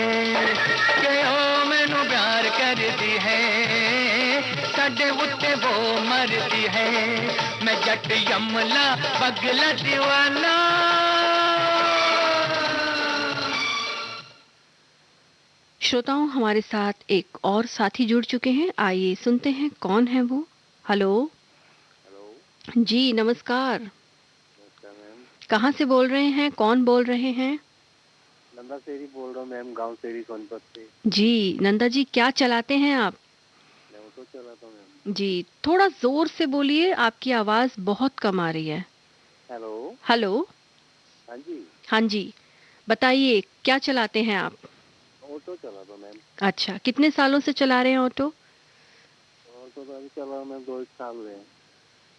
के ओ मैनू प्यार करती है। साडे उत्ते वो मरदी है। मैं जट यमला पगला दीवाना। श्रोताओं, हमारे साथ एक और साथी जुड़ चुके हैं। आइए सुनते हैं कौन है वो। हेलो। हेलो जी नमस्कार। नमस्कार मैम। कहाँ से बोल रहे हैं, कौन बोल रहे हैं? नंदा सेरी बोल रहा हूँ मैम, गांव सेरी सोनपत से। जी नंदा जी, क्या चलाते हैं आप? मैं ऑटो चलाता हूँ मैम। जी थोड़ा जोर से बोलिए, आपकी आवाज बहुत कम आ रही है। हेलो। हेलो। हाँ जी। हाँ जी, बताइए क्या चलाते हैं आप? ऑटो चलाता हूँ मैम। अच्छा, कितने सालों से चला रहे हैं ऑटो? ऑटो तो अभी चला मैम 2-1 साल हुए हैं।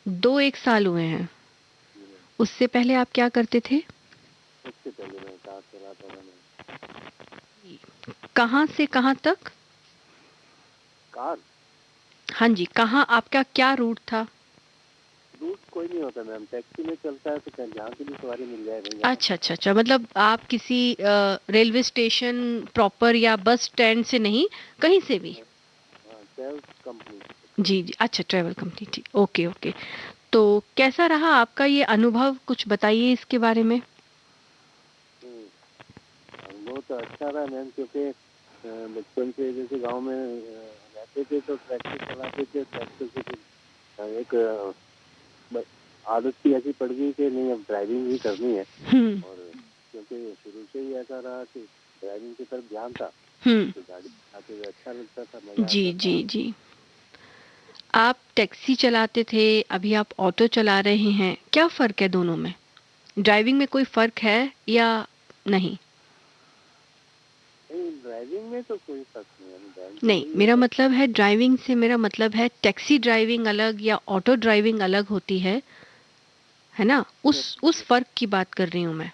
2-1 साल हुए हैं। उससे पहले आप क्या करते थे? उससे पहले मैं कार चलाता था मैम। कहाँ से कहाँ तक? कार? हाँ जी, कहाँ, आपका क्या रूट था? रूट कोई नहीं होता मैम, टैक्सी में चलता है तो जहाँ की भी सवारी मिल जाए भैया। अच्छा अच्छा अच्छा, मतलब आप किसी रेलवे स्टेशन प्रॉपर या बस स्टैंड से नहीं, कहीं से भी? Travel company. जी जी, अच्छा ट्रैवल कंपनी, ठीक, ओके ओके। तो कैसा रहा आपका ये अनुभव, कुछ बताइए इसके बारे में। अनुभव तो अच्छा रहा मैम, क्योंकि बचपन से जैसे गांव में रहते थे तो ट्रैक्टर चलाते थे। ट्रैक्टर से एक आदत सी ऐसी पड़ गई कि नहीं अब ड्राइविंग भी करनी है। और क्योंकि शुरू से ही ऐसा रहा कि ड्राइविंग की तरफ ध्यान था तो गाड़ी चलाते हुए अच्छा लगता था, मजा जी आता था। जी जी। आप टैक्सी चलाते थे, अभी आप ऑटो चला रहे हैं, क्या फर्क है दोनों में? ड्राइविंग में कोई फर्क है या नहीं? ड्राइविंग में तो कोई फर्क नहीं है। नहीं, मेरा मतलब है ड्राइविंग से मेरा मतलब है टैक्सी ड्राइविंग अलग या ऑटो ड्राइविंग अलग होती है ना? उस फर्क की बात कर रही हूँ मैं।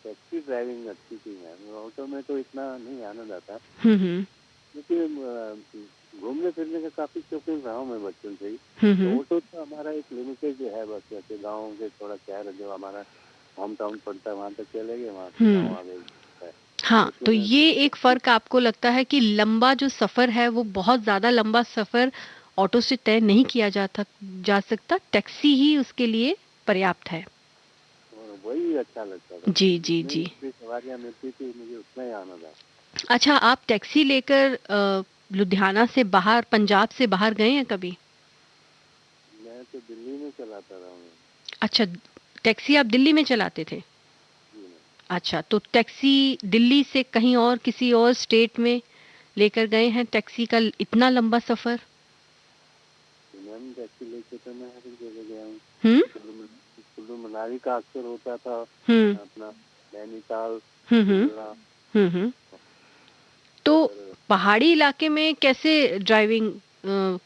टैक्सी ड्राइविंग अच्छी थी मैम, ऑटो में तो इतना नहीं आनंद आता। क्योंकि घूमने फिरने का काफी शौकीन रहा हूँ मैं बचपन से ही। तो ऑटो तो हमारा एक लिमिटेड जो है, बस जैसे गाँव के थोड़ा शहर जो हमारा होम टाउन पड़ता है वहाँ तक चले गए, वहाँ से गाँव आ गए। हाँ, तो ये एक फर्क आपको लगता है कि लंबा जो सफर है वो बहुत ज्यादा लंबा सफर ऑटो से तय नहीं किया जा सकता, टैक्सी ही उसके लिए पर्याप्त है। वही अच्छा लगता था। जी जी जी। सवारियाँ मिलती थी, मुझे उतना ही आनंद आया। अच्छा, आप टैक्सी लेकर लुधियाना से बाहर, पंजाब से बाहर गए हैं कभी? मैं तो दिल्ली में चलाता रहा हूँ। अच्छा, टैक्सी आप दिल्ली में चलाते थे? अच्छा, तो टैक्सी दिल्ली से कहीं और किसी और स्टेट में लेकर गए हैं टैक्सी का इतना लंबा सफर? मैम टैक्सी लेके तो मैं हर जगह गया हूँ। कुल्लू मनाली का अक्सर होता था, अपना नैनीताल। तो पहाड़ी इलाके में कैसे ड्राइविंग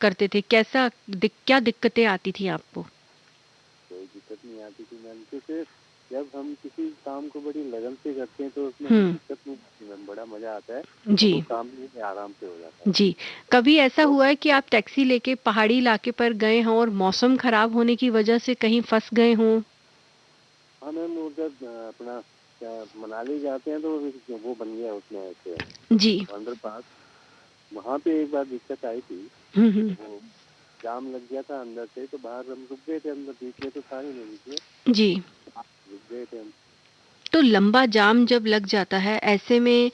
करते थे? क्या दिक्कतें आती थी आपको? कोई दिक्कत नहीं आती थी मैम, क्योंकि जब हम किसी काम को बड़ी लगन से करते हैं तो उसमें दिक्कत नहीं आती मैम, बड़ा मजा आता है। जी। तो काम भी आराम से हो जाता है। जी, कभी ऐसा हुआ है कि आप टैक्सी लेके पहाड़ी इलाके पर गए हों और मौसम खराब होने की वजह से कहीं फंस गए हों? हाँ मैम, वो जब अपना मनाली जाते हैं तो वो बन गया उसमें जी अंडरपास, वहाँ पे एक बार दिक्कत आई थी। वो जाम लग गया था अंदर से, तो बाहर हम रुक गए थे, अंदर बीच में तो सारे नहीं निकले जी, रुक गए थे हम। तो लंबा जाम जब लग जाता है ऐसे में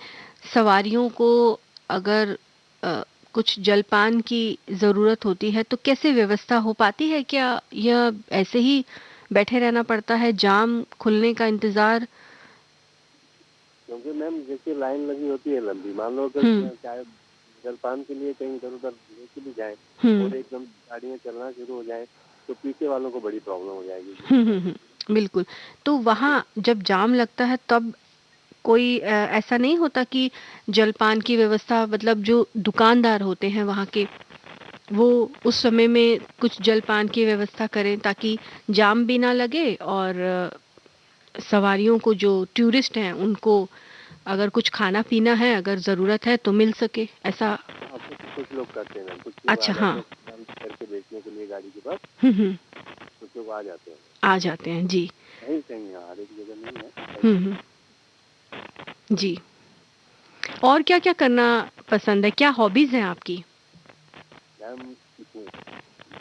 सवारियों को अगर कुछ जलपान की ज़रूरत होती है तो कैसे व्यवस्था हो पाती है क्या, या ऐसे ही बैठे रहना पड़ता है, जाम खुलने का इंतजार? क्योंकि मैम जैसे लाइन लगी होती है लंबी, मान लो अगर चाहे जलपान के लिए कहीं इधर उधर लेके भी जाए और एकदम गाड़ियाँ चलना शुरू हो जाए तो पीछे वालों को बड़ी प्रॉब्लम हो जाएगी। बिल्कुल। तो वहाँ जब जाम लगता है तब कोई ऐसा नहीं होता कि जलपान की व्यवस्था, मतलब जो दुकानदार होते हैं वहाँ के, वो उस समय में कुछ जलपान की व्यवस्था करें ताकि जाम भी ना लगे और सवारियों को, जो टूरिस्ट हैं, उनको अगर कुछ खाना पीना है, अगर ज़रूरत है तो मिल सके, ऐसा? कुछ लोग करते हैं, कुछ अच्छा, हाँ, करके बेचने के लिए गाड़ी के पास कुछ लोग आ जाते हैं जी। कहीं कहीं, हर एक जगह नहीं है। जी। और क्या क्या करना पसंद है, क्या हॉबीज हैं आपकी? मुझे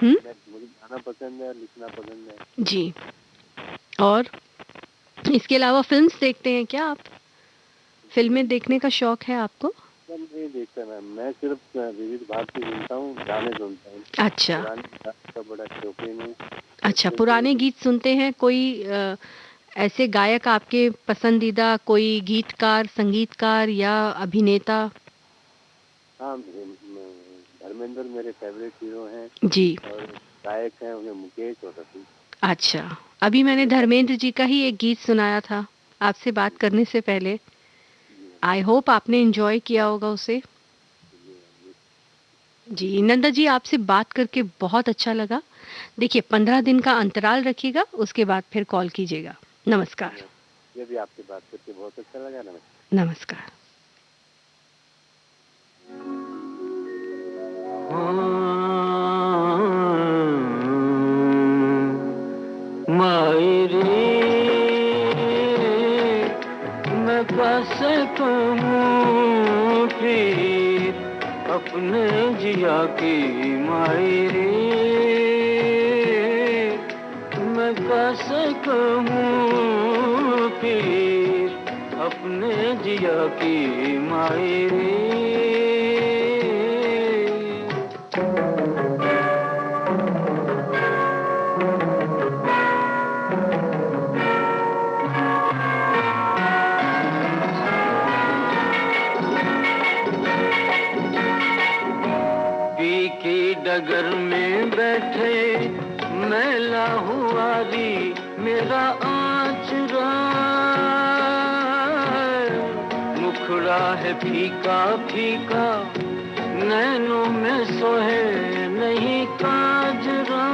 गाना पसंद है, लिखना पसंद है। जी। और इसके अलावा फिल्म्स देखते हैं क्या आप? फिल्में देखने का शौक है आपको? नहीं देखता मैम, मैं सिर्फ विविध भारती सुनता हूँ, गाने सुनता हूँ। अच्छा, का बड़ा शौकीन हूँ। अच्छा, पुराने गीत सुनते हैं? कोई ऐसे गायक आपके पसंदीदा, कोई गीतकार, संगीतकार या अभिनेता? हाँ, धर्मेंद्र मेरे फेवरेट हीरो हैं जी। और गायक हैं उन्हें मुकेश और रफी। अच्छा, अभी मैंने धर्मेंद्र जी का ही एक गीत सुनाया था आपसे बात करने से पहले। आई होप आपने एंजॉय किया होगा उसे। जी नंदा जी, आपसे बात करके बहुत अच्छा लगा। देखिए 15 दिन का अंतराल रखिएगा, उसके बाद फिर कॉल कीजिएगा। नमस्कार। ये भी आपसे बात करके बहुत अच्छा लगा। नमस्कार। मायरे मैं कैसे कहूँ फिर अपने जिया की, मायरे मैं कैसे कहूँ फिर अपने जिया की, मायरे डगर में बैठे मैला हुआ री मेरा आचरा, मुखड़ा है फीका फीका, नैनों में सोहे नहीं काजरा,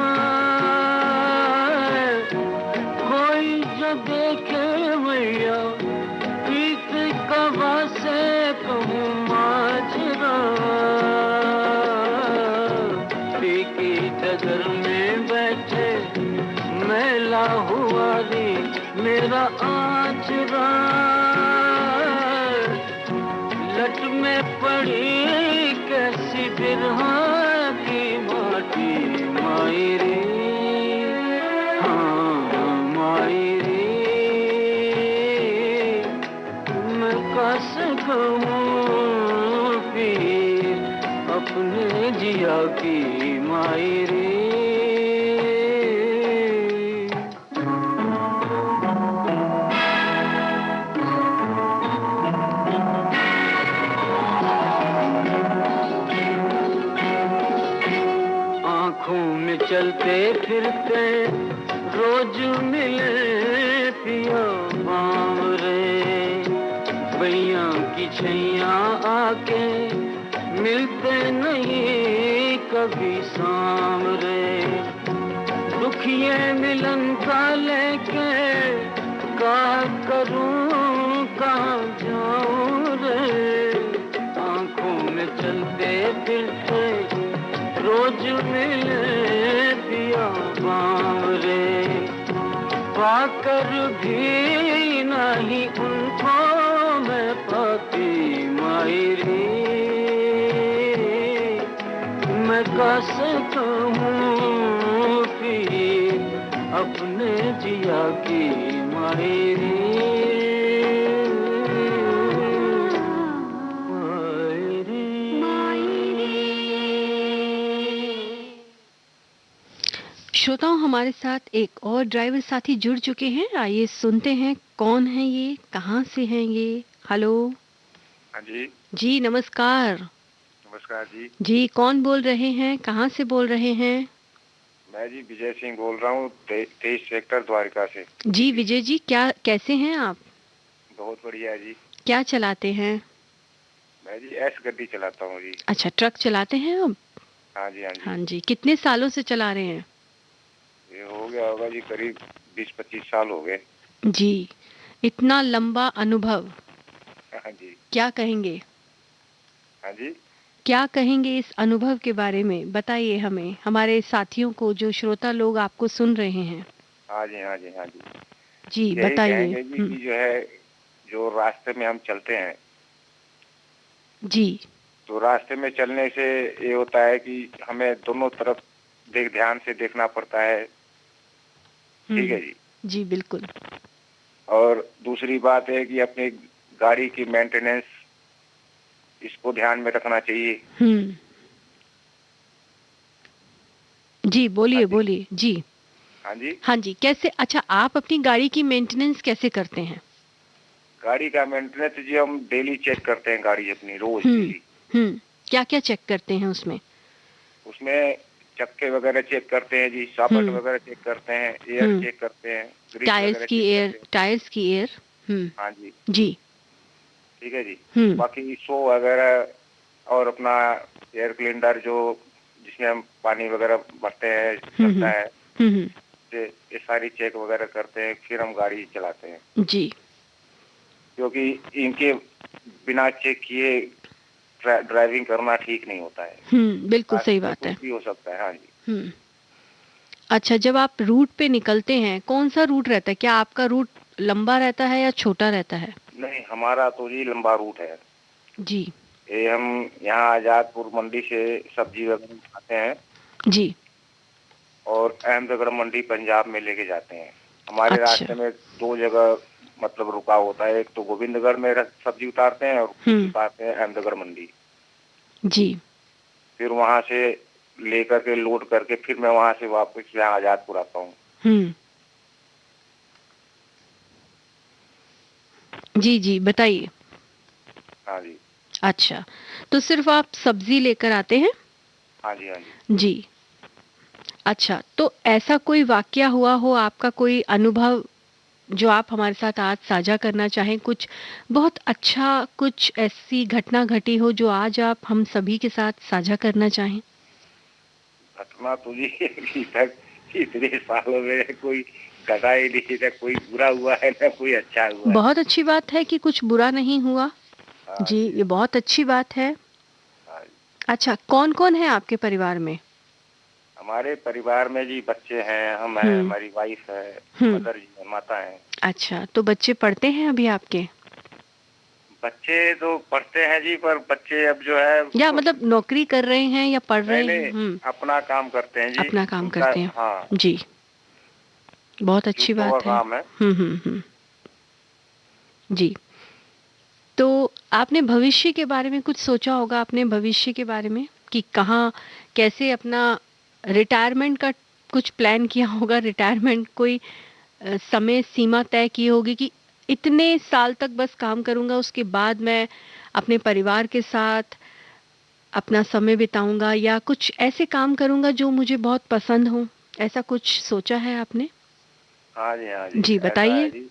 कोई जो देखे मैया प्रीत कवा से कहूँ माजरा, डगर में बैठे मैला हुआ रे मेरा आचरा, लट में पड़ी कैसी बिरहा की माटी, मायरे हाँ मायरे मैं कैसे कहूँ फिर अपने जिया की, मायरे आँखों में चलते फिरते रोज मिले पिया बावरे, बैया की छैया आके मिलते नहीं कभी सामरे, दुखिए मिलन का लेके कहा करूं कहाँ जाऊं रे, आँखों में चलते फिरते रोज मिले पिया बावरे, पाकर भी नहीं उनको मैं पाती, मायरे मैं कैसे कहूँ फिर अपने जिया की, मायरे श्रोताओं, हमारे साथ एक और ड्राइवर साथी जुड़ चुके हैं। आइए सुनते हैं कौन है ये, कहाँ से हैं ये। हेलो। हाँ जी। जी नमस्कार। नमस्कार जी। जी कौन बोल रहे हैं, कहाँ से बोल रहे हैं? मैं जी विजय सिंह बोल रहा हूँ, 23 सेक्टर द्वारिका से। जी विजय जी, क्या कैसे हैं आप? बहुत बढ़िया जी। क्या चलाते हैं? मैं जी एस गड्डी चलाता हूँ जी। अच्छा, ट्रक चलाते हैं आप? हाँ जी, हाँ जी। हाँ जी, कितने सालों से चला रहे हैं? ये हो गया होगा जी करीब 20-25 साल हो गए। जी, इतना लंबा अनुभव। हाँ जी। क्या कहेंगे? हाँ जी। क्या कहेंगे इस अनुभव के बारे में? बताइए हमें, हमारे साथियों को, जो श्रोता लोग आपको सुन रहे हैं। हाँ जी, हाँ जी, हाँ जी। जी यही बताइए। कहेंगे जी कि जो है, जो रास्ते में हम चलते हैं जी, तो रास्ते में चलने से ये होता है कि हमें दोनों तरफ ध्यान से देखना पड़ता है। ठीक है जी। जी बिल्कुल। और दूसरी बात है कि अपनी गाड़ी की मेंटेनेंस, इसको ध्यान में रखना चाहिए। जी बोलिए बोलिए। जी हाँ जी। हाँ जी, कैसे? अच्छा, आप अपनी गाड़ी की मेंटेनेंस कैसे करते हैं? गाड़ी का मेंटेनेंस जी हम डेली चेक करते हैं, गाड़ी अपनी रोज डेली। क्या क्या चेक करते हैं उसमें? उसमें चक्के वगैरह चेक करते हैं जी, शाफ्ट वगैरह चेक करते हैं, एयर चेक करते हैं, टायर्स की एयर। हाँ जी जी ठीक है जी। बाकी शो वगैरह और अपना एयर क्लिनर जो जिसमें हम पानी वगैरह भरते हैं चलता है, ये सारी चेक वगैरह करते हैं, फिर हम गाड़ी चलाते हैं जी। क्योंकि इनके बिना चेक किए ड्राइविंग करना ठीक नहीं होता है। बिल्कुल सही बात है। कुछ भी हो सकता है। हाँ जी। अच्छा, जब आप रूट पे निकलते हैं, कौन सा रूट रहता है? क्या आपका रूट लंबा रहता है या छोटा रहता है? नहीं, हमारा तो जी लंबा रूट है जी। ये हम यहाँ आजादपुर मंडी से सब्जी वगैरह उठाते हैं जी, और अहमदगढ़ मंडी पंजाब में लेके जाते हैं। हमारे अच्छा। रास्ते में 2 जगह मतलब रुका होता है, एक तो गोविंदगढ़ में सब्जी उतारते हैं और उतारते हैं अहमदगढ़ मंडी। जी। फिर वहाँ से लेकर के लोड करके फिर मैं वहाँ से वापस यहाँ आजादपुर आता हूँ। जी जी बताइए। हाँ जी। अच्छा, तो सिर्फ आप सब्जी लेकर आते हैं? हाँ जी, हाँ जी। जी। अच्छा, तो ऐसा कोई वाकया हुआ हो, आपका कोई अनुभव जो आप हमारे साथ आज साझा करना चाहें? कुछ बहुत अच्छा, कुछ ऐसी घटना घटी हो जो आज आप हम सभी के साथ साझा करना चाहें? घटना तो जी इतने सालों में कोई घटा ही नहीं था, कोई बुरा हुआ है ना कोई अच्छा हुआ है। बहुत अच्छी बात है कि कुछ बुरा नहीं हुआ। जी, ये बहुत अच्छी बात है। अच्छा, कौन-कौन है आपके परिवार में? हमारे परिवार में जी बच्चे हैं, हम हैं, हमारी वाइफ है, मदर जी है, माता है। अच्छा, तो बच्चे पढ़ते हैं अभी आपके? बच्चे तो पढ़ते हैं जी, पर बच्चे अब जो है या मतलब नौकरी कर रहे हैं या पढ़ रहे हैं? अपना काम करते हैं जी। अपना काम करते हैं। हाँ जी, बहुत अच्छी बात है। काम है। जी, तो आपने भविष्य के बारे में कुछ सोचा होगा, अपने भविष्य के बारे में कि कहाँ कैसे अपना रिटायरमेंट का कुछ प्लान किया होगा? रिटायरमेंट कोई समय सीमा तय की होगी कि इतने साल तक बस काम करूंगा, उसके बाद मैं अपने परिवार के साथ अपना समय बिताऊंगा या कुछ ऐसे काम करूंगा जो मुझे बहुत पसंद हो? ऐसा कुछ सोचा है आपने? हाँ जी, हाँ जी। जी बताइए।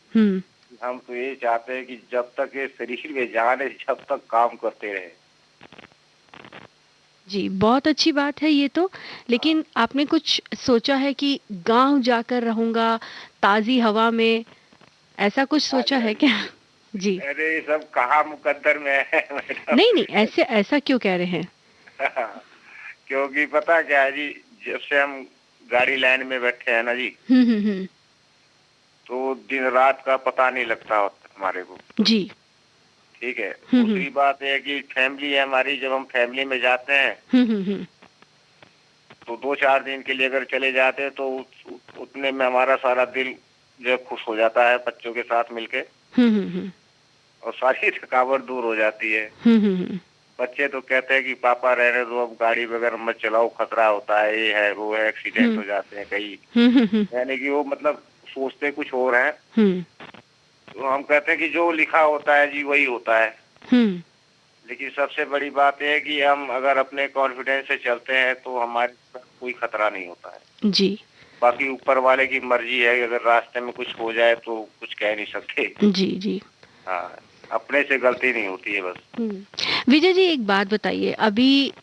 हम तो ये चाहते हैं कि जब तक ये शरीर में जान है, जब तक काम करते रहे। जी, बहुत अच्छी बात है ये तो। लेकिन आपने कुछ सोचा है कि गांव जाकर रहूंगा ताजी हवा में, ऐसा कुछ सोचा है क्या? जी। अरे सब कहाँ मुकद्दर में है मैडम। नहीं, ऐसा क्यों कह रहे हैं? क्योंकि पता क्या है जी, जब से हम गाड़ी लाइन में बैठे हैं ना जी, तो दिन रात का पता नहीं लगता हमारे को। जी। ठीक है। दूसरी बात है कि फैमिली है हमारी, जब हम फैमिली में जाते हैं तो 2-4 दिन के लिए अगर चले जाते हैं तो उतने में हमारा सारा दिल जो खुश हो जाता है बच्चों के साथ मिलके, और सारी थकावट दूर हो जाती है। बच्चे तो कहते हैं कि पापा रहने दो, अब गाड़ी वगैरह मत चलाओ, खतरा होता है, ये है वो है, एक्सीडेंट हो जाते हैं कई। यानी कि वो मतलब सोचते कुछ और हैं। तो हम कहते हैं कि जो लिखा होता है जी वही होता है। लेकिन सबसे बड़ी बात यह है कि हम अगर अपने कॉन्फिडेंस से चलते हैं तो हमारे साथ कोई खतरा नहीं होता है जी। बाकी ऊपर वाले की मर्जी है, अगर रास्ते में कुछ हो जाए तो कुछ कह नहीं सकते। जी जी। हाँ, अपने से गलती नहीं होती है बस। विजय जी एक बात बताइए, अभी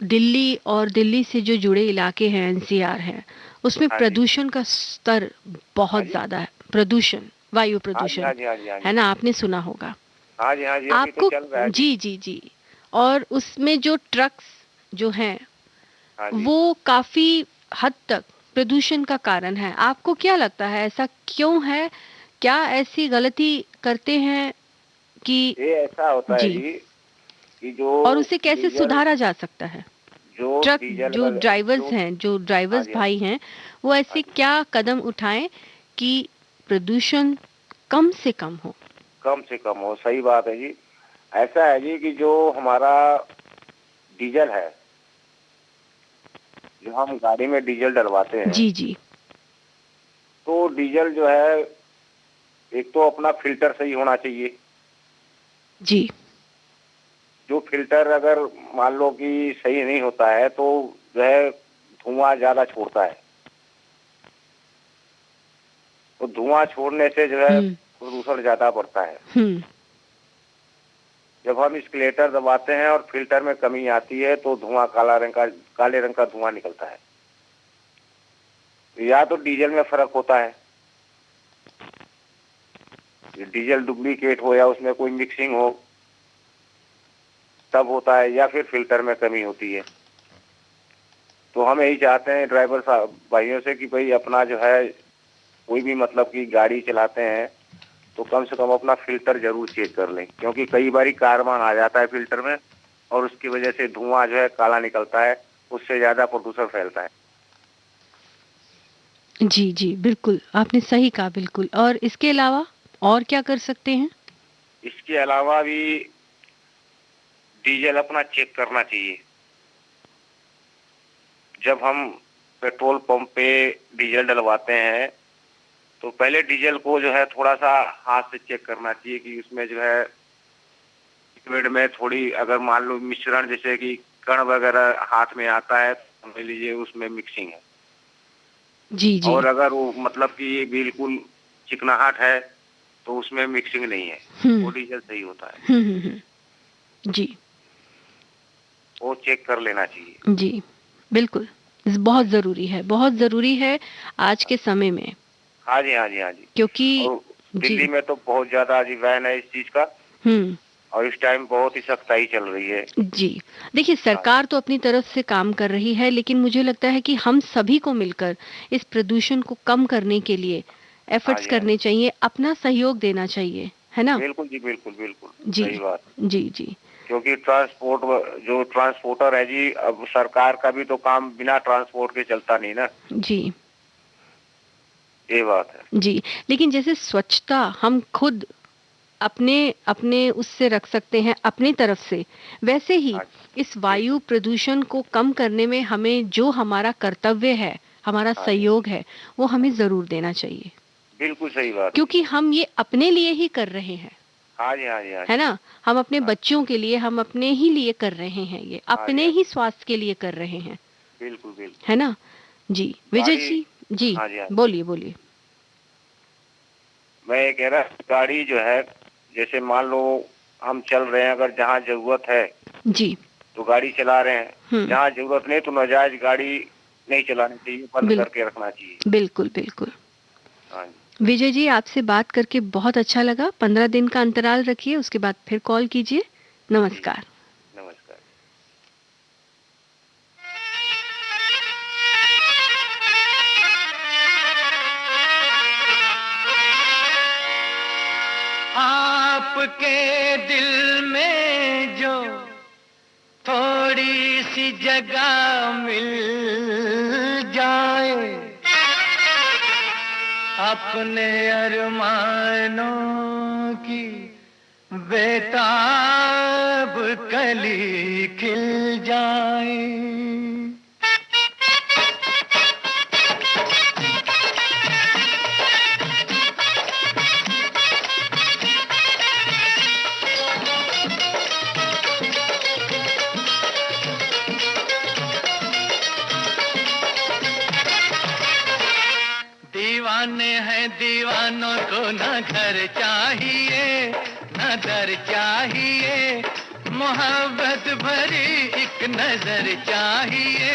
दिल्ली और दिल्ली से जो जुड़े इलाके हैं, एनसीआर है, उसमें प्रदूषण का स्तर बहुत ज्यादा है। प्रदूषण, वायु प्रदूषण है ना, आपने सुना होगा। हाँ जी हाँ जी, आपको तो चल रहा है जी जी जी। और उसमें जो ट्रक्स जो हैं वो काफी हद तक प्रदूषण का कारण है। आपको क्या लगता है ऐसा क्यों है? क्या ऐसी गलती करते हैं कि ये ऐसा होता है जी कि जो, और उसे कैसे सुधारा जा सकता है? जो ट्रक जो ड्राइवर्स हैं, जो ड्राइवर्स भाई हैं, वो ऐसे क्या कदम उठाएं कि प्रदूषण कम से कम हो? कम से कम हो, सही बात है जी। ऐसा है जी कि जो हमारा डीजल है, जो हम गाड़ी में डीजल डलवाते हैं, जी जी, तो डीजल जो है एक तो अपना फिल्टर सही होना चाहिए जी। जो फिल्टर अगर मान लो कि सही नहीं होता है तो जो है धुआं ज्यादा छोड़ता है, तो धुआं छोड़ने से जो है प्रदूषण ज्यादा बढ़ता है। जब हम स्केलेटर दबाते हैं और फिल्टर में कमी आती है तो धुआं काले रंग का धुआं निकलता है। या तो डीजल में फर्क होता है, डीजल डुप्लीकेट हो या उसमें कोई मिक्सिंग हो तब होता है, या फिर फिल्टर में कमी होती है। तो हम यही चाहते हैं ड्राइवर साहब भाइयों से कि भाई अपना जो है कोई भी मतलब कि गाड़ी चलाते हैं तो कम से कम अपना फिल्टर जरूर चेक कर लें, क्योंकि कई बारी कार्बन आ जाता है फिल्टर में और उसकी वजह से धुआं जो है काला निकलता है, उससे ज्यादा प्रदूषण फैलता है। जी जी, बिल्कुल आपने सही कहा, बिल्कुल। और इसके अलावा और क्या कर सकते हैं? इसके अलावा भी डीजल अपना चेक करना चाहिए। जब हम पेट्रोल पंप पे डीजल डलवाते हैं तो पहले डीजल को जो है थोड़ा सा हाथ से चेक करना चाहिए कि उसमें जो है लिक्विड में थोड़ी अगर मान लो मिश्रण जैसे कि कण वगैरह हाथ में आता है तो समझ लीजिए उसमें मिक्सिंग है। जी जी। और अगर वो मतलब कि बिल्कुल चिकनाहट है तो उसमें मिक्सिंग नहीं है, वो डीजल सही होता है। जी, वो चेक कर लेना चाहिए। जी बिल्कुल, बहुत जरूरी है, बहुत जरूरी है आज के समय में। हाँ जी हाँ जी हाँ जी, क्योंकि दिल्ली में तो बहुत ज्यादा अजीब है इस चीज का, और इस टाइम बहुत ही सख्ताई चल रही है। जी, देखिए सरकार तो अपनी तरफ से काम कर रही है, लेकिन मुझे लगता है कि हम सभी को मिलकर इस प्रदूषण को कम करने के लिए एफर्ट्स करने चाहिए, अपना सहयोग देना चाहिए, है ना? बिल्कुल जी, बिल्कुल बिल्कुल जी, सही बात। जी जी, क्योंकि जो ट्रांसपोर्टर है जी, अब सरकार का भी तो काम बिना ट्रांसपोर्ट के चलता नहीं ना। जी, ये बात है जी। लेकिन जैसे स्वच्छता हम खुद अपने अपने उससे रख सकते हैं अपनी तरफ से, वैसे ही इस वायु प्रदूषण को कम करने में हमें जो हमारा कर्तव्य है, हमारा सहयोग है, वो हमें जरूर देना चाहिए। बिल्कुल सही बात, क्योंकि हम ये अपने लिए ही कर रहे हैं। हाँ जी हाँ जी हाँ जी, है ना? हम अपने बच्चों के लिए, हम अपने ही लिए कर रहे हैं, ये अपने ही स्वास्थ्य के लिए कर रहे हैं। बिल्कुल बिल्कुल, है ना? जी विजय जी, जी बोलिए बोलिए। मैं ये कह रहा, गाड़ी जो है जैसे मान लो हम चल रहे हैं, अगर जहाँ जरूरत है जी तो गाड़ी चला रहे हैं, जहाँ जरूरत नहीं तो नाजायज गाड़ी नहीं चलानी चाहिए, बंद करके रखना चाहिए। बिल्कुल बिल्कुल। हाँ, विजय जी आपसे बात करके बहुत अच्छा लगा। 15 दिन का अंतराल रखिए, उसके बाद फिर कॉल कीजिए। नमस्कार। नमस्कार। आपके दिल में जो थोड़ी सी जगह मिल जाए, अपने अरमानों की बेताब कली खिल जाए। दीवाने हैं दीवानों को न घर चाहिए न दर चाहिए, मोहब्बत भरी एक नजर चाहिए,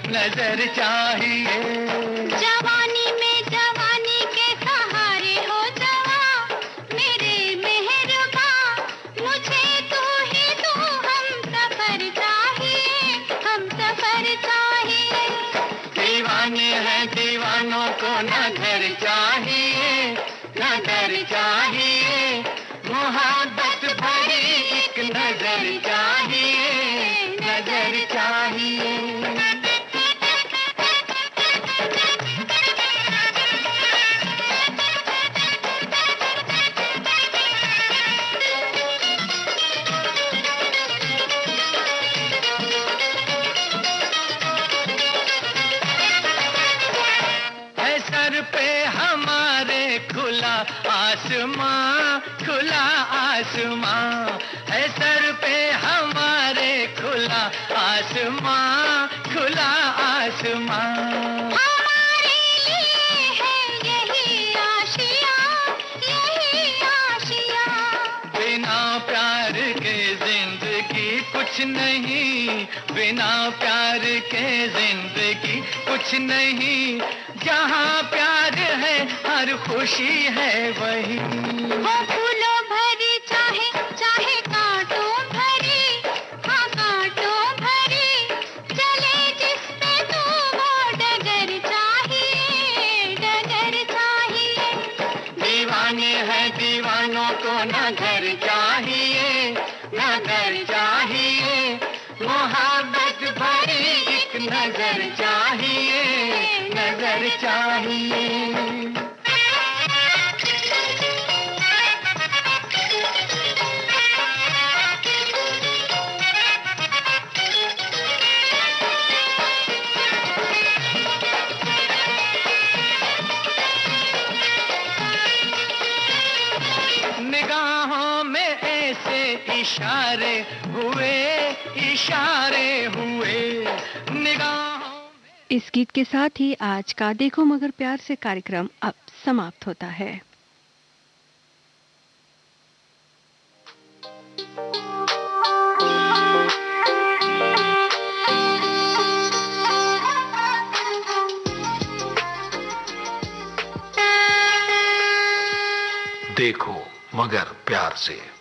नजर चाहिए। जवानी में जवानी के सहारे हो जवा मेरे मेहरबा, मुझे तू ही तू हम सफर चाहिए, हम सफर चाहिए। दीवाने हैं दीवानों को न घर चाहिए न दर चाहिए, मोहब्बत भरी एक नजर चाहिए, नजर चाहिए। सर पे हमारे खुला आसमां, खुला आसमां है सर पे हमारे, खुला आसमां, खुला आसमां। हमारे लिए है यही आशिया, यही आशिया। बिना प्यार के जिंदगी कुछ नहीं, बिना प्यार के जिंदगी कुछ नहीं, जहाँ प्यार है हर खुशी है वही। वो फूलों भरी चाहे चाहे कांटों भरी, हाँ कांटों भरी, चले जिस पे तू वो डगर चाहिए, डगर चाहिए। दीवाने हैं दीवानों को न घर चाहिए न घर चाहिए, मोहब्बत भरी एक नजर चाहिए, नजर चाहिए। निगाहों में ऐसे इशारे हुए, इशारे हुए निगाहों। इस गीत के साथ ही आज का देखो मगर प्यार से कार्यक्रम अब समाप्त होता है। देखो मगर प्यार से।